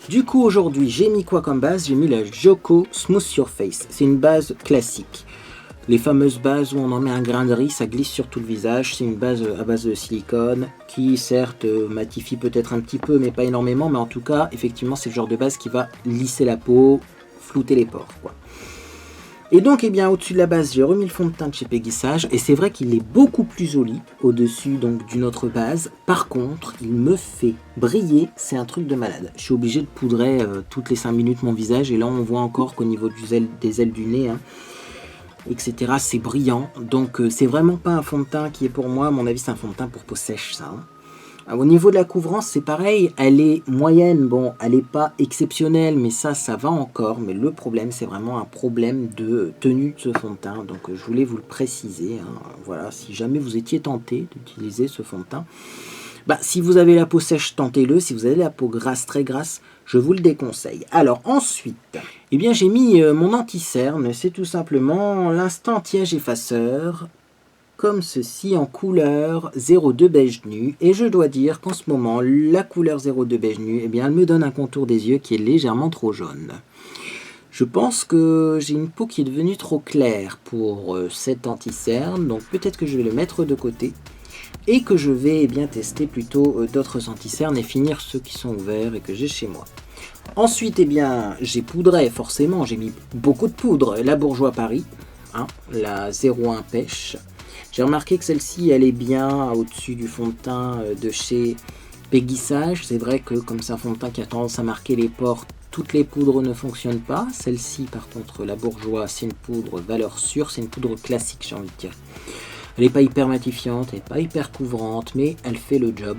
Du coup, aujourd'hui, j'ai mis quoi comme base? J'ai mis la Joko Smooth Your Face. C'est une base classique. Les fameuses bases où on en met un grain de riz, ça glisse sur tout le visage. C'est une base à base de silicone qui, certes, matifie peut-être un petit peu, mais pas énormément. Mais en tout cas, effectivement, c'est le genre de base qui va lisser la peau, flouter les pores, quoi. Et donc, eh bien, au-dessus de la base, j'ai remis le fond de teint de chez Peggy Sage. Et c'est vrai qu'il est beaucoup plus joli au-dessus donc d'une autre base. Par contre, il me fait briller. C'est un truc de malade. Je suis obligé de poudrer toutes les 5 minutes mon visage. Et là, on voit encore qu'au niveau des ailes du nez, hein, etc., c'est brillant. Donc, c'est vraiment pas un fond de teint qui est pour moi. À mon avis, c'est un fond de teint pour peau sèche, ça. Hein. Au niveau de la couvrance, c'est pareil, elle est moyenne, bon, elle n'est pas exceptionnelle, mais ça va encore. Mais le problème, c'est vraiment un problème de tenue de ce fond de teint. Donc, je voulais vous le préciser. Hein. Voilà, si jamais vous étiez tenté d'utiliser ce fond de teint, bah, si vous avez la peau sèche, tentez-le. Si vous avez la peau grasse, très grasse, je vous le déconseille. Alors, ensuite, eh bien, j'ai mis mon anti-cerne. C'est tout simplement l'instant anti-âge effaceur, comme ceci en couleur 02 beige nu, et je dois dire qu'en ce moment la couleur 02 beige nu, eh bien, elle me donne un contour des yeux qui est légèrement trop jaune. Je pense que j'ai une peau qui est devenue trop claire pour cet anti-cerne, donc peut-être que je vais le mettre de côté et que je vais bien tester plutôt d'autres anti-cernes et finir ceux qui sont ouverts et que j'ai chez moi. Ensuite, eh bien, j'ai poudré, forcément, j'ai mis beaucoup de poudre, la Bourjois Paris, hein, la 01 Pêche. J'ai remarqué que celle-ci, elle est bien au-dessus du fond de teint de chez Peggy Sage. C'est vrai que comme c'est un fond de teint qui a tendance à marquer les pores, toutes les poudres ne fonctionnent pas. Celle-ci, par contre, la Bourjois, c'est une poudre valeur sûre. C'est une poudre classique, j'ai envie de dire. Elle n'est pas hyper matifiante, elle n'est pas hyper couvrante, mais elle fait le job.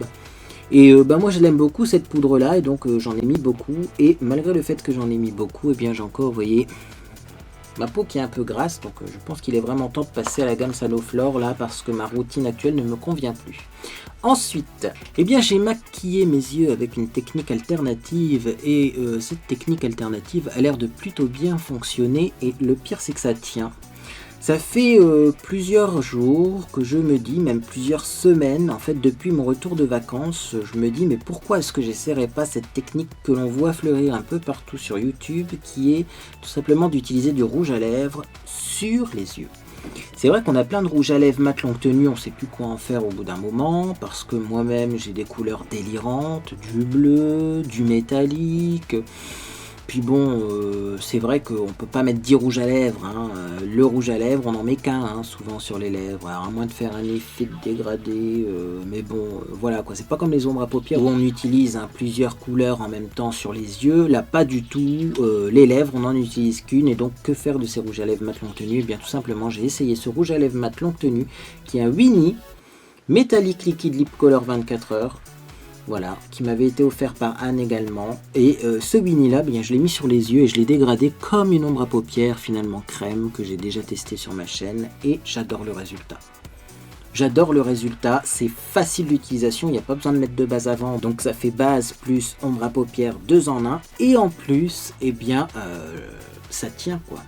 Et moi, je l'aime beaucoup, cette poudre-là, et donc j'en ai mis beaucoup. Et malgré le fait que j'en ai mis beaucoup, eh bien, j'ai encore, vous voyez, ma peau qui est un peu grasse, donc je pense qu'il est vraiment temps de passer à la gamme Sanoflore là parce que ma routine actuelle ne me convient plus. Ensuite, eh bien j'ai maquillé mes yeux avec une technique alternative et cette technique alternative a l'air de plutôt bien fonctionner et le pire c'est que ça tient. Ça fait plusieurs jours que je me dis, même plusieurs semaines, en fait depuis mon retour de vacances, je me dis mais pourquoi est-ce que j'essaierais pas cette technique que l'on voit fleurir un peu partout sur YouTube, qui est tout simplement d'utiliser du rouge à lèvres sur les yeux. C'est vrai qu'on a plein de rouge à lèvres mat longue tenue, on sait plus quoi en faire au bout d'un moment, parce que moi-même j'ai des couleurs délirantes, du bleu, du métallique. Puis bon, c'est vrai qu'on peut pas mettre 10 rouges à lèvres, hein. Le rouge à lèvres, on n'en met qu'un, hein, souvent sur les lèvres, alors, à moins de faire un effet de dégradé, mais bon, voilà quoi, c'est pas comme les ombres à paupières où on utilise plusieurs couleurs en même temps sur les yeux, là pas du tout, les lèvres on n'en utilise qu'une, et donc que faire de ces rouges à lèvres mat longue tenue? Eh bien tout simplement j'ai essayé ce rouge à lèvres mat longue tenue, qui est un Winnie, métallique liquide lip color 24 heures, voilà, qui m'avait été offert par Anne également. Et ce Winnie là, bien, je l'ai mis sur les yeux et je l'ai dégradé comme une ombre à paupières finalement crème que j'ai déjà testé sur ma chaîne et j'adore le résultat. J'adore le résultat, c'est facile d'utilisation, il n'y a pas besoin de mettre de base avant, donc ça fait base plus ombre à paupières 2 en 1. Et en plus, eh bien, ça tient quoi,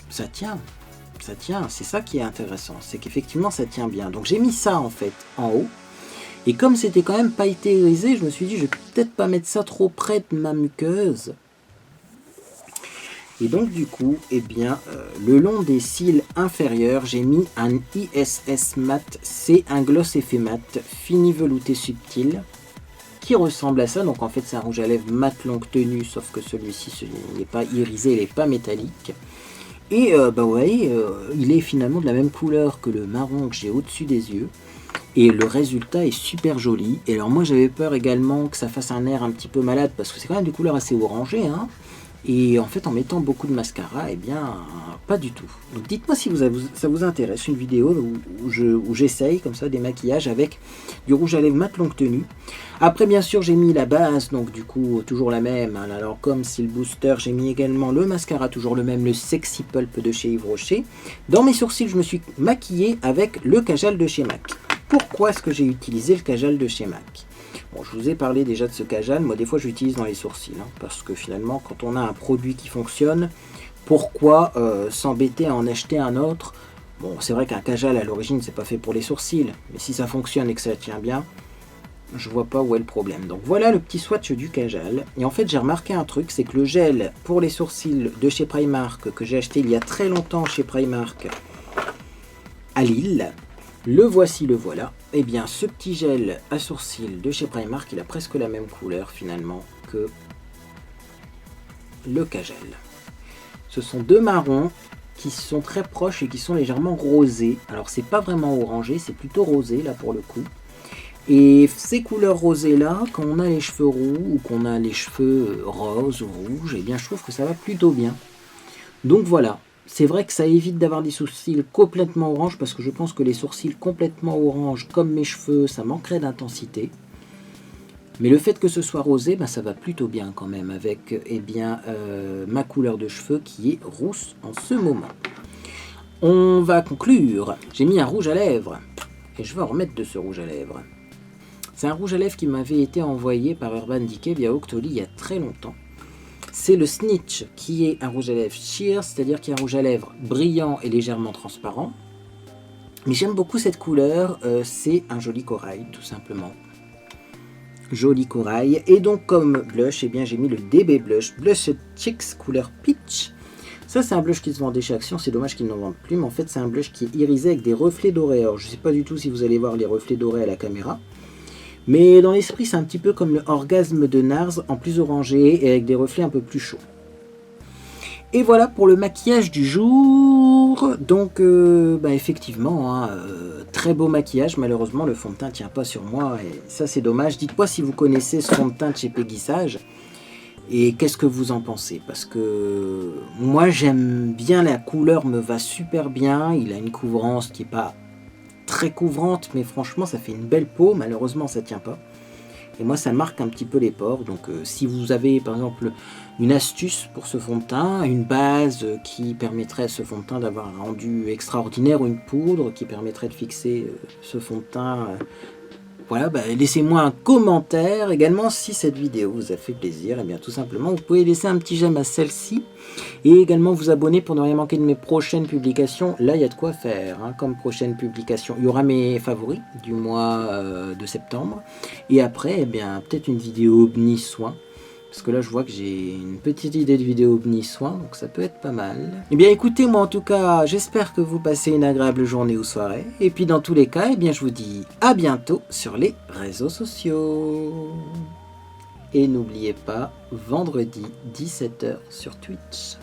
ça tient, c'est ça qui est intéressant, c'est qu'effectivement ça tient bien. Donc j'ai mis ça en fait en haut. Et comme c'était quand même pas été irisé, je me suis dit, je vais peut-être pas mettre ça trop près de ma muqueuse. Et donc du coup, eh bien, le long des cils inférieurs, j'ai mis un ISS Matte. C'est un gloss effet mat, fini velouté subtil, qui ressemble à ça. Donc en fait, c'est un rouge à lèvres mat longue tenue, sauf que celui-ci n'est pas irisé, il n'est pas métallique. Et bah vous voyez, il est finalement de la même couleur que le marron que j'ai au-dessus des yeux. Et le résultat est super joli. Et alors moi j'avais peur également que ça fasse un air un petit peu malade, parce que c'est quand même des couleurs assez orangées, hein. Et en fait en mettant beaucoup de mascara, eh bien pas du tout. Donc dites-moi si ça vous intéresse, une vidéo où j'essaye comme ça des maquillages avec du rouge à lèvres mat longue tenue. Après bien sûr j'ai mis la base, donc du coup toujours la même, hein. Alors comme Seal Booster, j'ai mis également le mascara, toujours le même, le Sexy Pulp de chez Yves Rocher. Dans mes sourcils je me suis maquillé avec le Kajal de chez MAC. Pourquoi est-ce que j'ai utilisé le Kajal de chez MAC? Bon, je vous ai parlé déjà de ce Kajal, moi des fois je l'utilise dans les sourcils, hein, parce que finalement quand on a un produit qui fonctionne, pourquoi s'embêter à en acheter un autre? Bon, c'est vrai qu'un Kajal à l'origine c'est pas fait pour les sourcils, mais si ça fonctionne et que ça tient bien, je vois pas où est le problème. Donc voilà le petit swatch du Kajal. Et en fait j'ai remarqué un truc, c'est que le gel pour les sourcils de chez Primark, que j'ai acheté il y a très longtemps chez Primark à Lille, le voici, le voilà. Et bien ce petit gel à sourcils de chez Primark, il a presque la même couleur finalement que le Kajal. Ce sont deux marrons qui sont très proches et qui sont légèrement rosés. Alors c'est pas vraiment orangé, c'est plutôt rosé là pour le coup. Et ces couleurs rosées là, quand on a les cheveux roux ou qu'on a les cheveux roses ou rouges, et bien je trouve que ça va plutôt bien. Donc voilà. C'est vrai que ça évite d'avoir des sourcils complètement orange, parce que je pense que les sourcils complètement orange, comme mes cheveux, ça manquerait d'intensité. Mais le fait que ce soit rosé, ben, ça va plutôt bien quand même avec ma couleur de cheveux qui est rousse en ce moment. On va conclure. J'ai mis un rouge à lèvres et je vais en remettre de ce rouge à lèvres. C'est un rouge à lèvres qui m'avait été envoyé par Urban Decay via Octoly il y a très longtemps. C'est le Snitch, qui est un rouge à lèvres sheer, c'est-à-dire qui est un rouge à lèvres brillant et légèrement transparent. Mais j'aime beaucoup cette couleur, c'est un joli corail, tout simplement. Joli corail. Et donc comme blush, eh bien j'ai mis le DB Blush, Blush Chicks couleur Peach. Ça c'est un blush qui se vendait chez Action, c'est dommage qu'ils n'en vendent plus, mais en fait c'est un blush qui est irisé avec des reflets dorés. Alors je ne sais pas du tout si vous allez voir les reflets dorés à la caméra. Mais dans l'esprit, c'est un petit peu comme le Orgasme de Nars, en plus orangé et avec des reflets un peu plus chauds. Et voilà pour le maquillage du jour. Donc, effectivement, hein, très beau maquillage. Malheureusement, le fond de teint ne tient pas sur moi. Et ça, c'est dommage. Dites-moi si vous connaissez ce fond de teint de chez Peggy Sage. Et qu'est-ce que vous en pensez? Parce que moi, j'aime bien, la couleur me va super bien. Il a une couvrance qui n'est pas très couvrante, mais franchement ça fait une belle peau. Malheureusement ça tient pas et moi ça marque un petit peu les pores. Donc si vous avez par exemple une astuce pour ce fond de teint, une base qui permettrait à ce fond de teint d'avoir un rendu extraordinaire, ou une poudre qui permettrait de fixer ce fond de teint voilà, laissez-moi un commentaire également si cette vidéo vous a fait plaisir. Et bien tout simplement, vous pouvez laisser un petit j'aime à celle-ci et également vous abonner pour ne rien manquer de mes prochaines publications. Là, il y a de quoi faire comme prochaine publication. Il y aura mes favoris du mois de septembre et après, eh bien peut-être une vidéo OVNI soin. Parce que là, je vois que j'ai une petite idée de vidéo OVNI soin, donc ça peut être pas mal. Eh bien, écoutez, moi en tout cas, j'espère que vous passez une agréable journée ou soirée. Et puis, dans tous les cas, eh bien, je vous dis à bientôt sur les réseaux sociaux. Et n'oubliez pas, vendredi 17 h sur Twitch.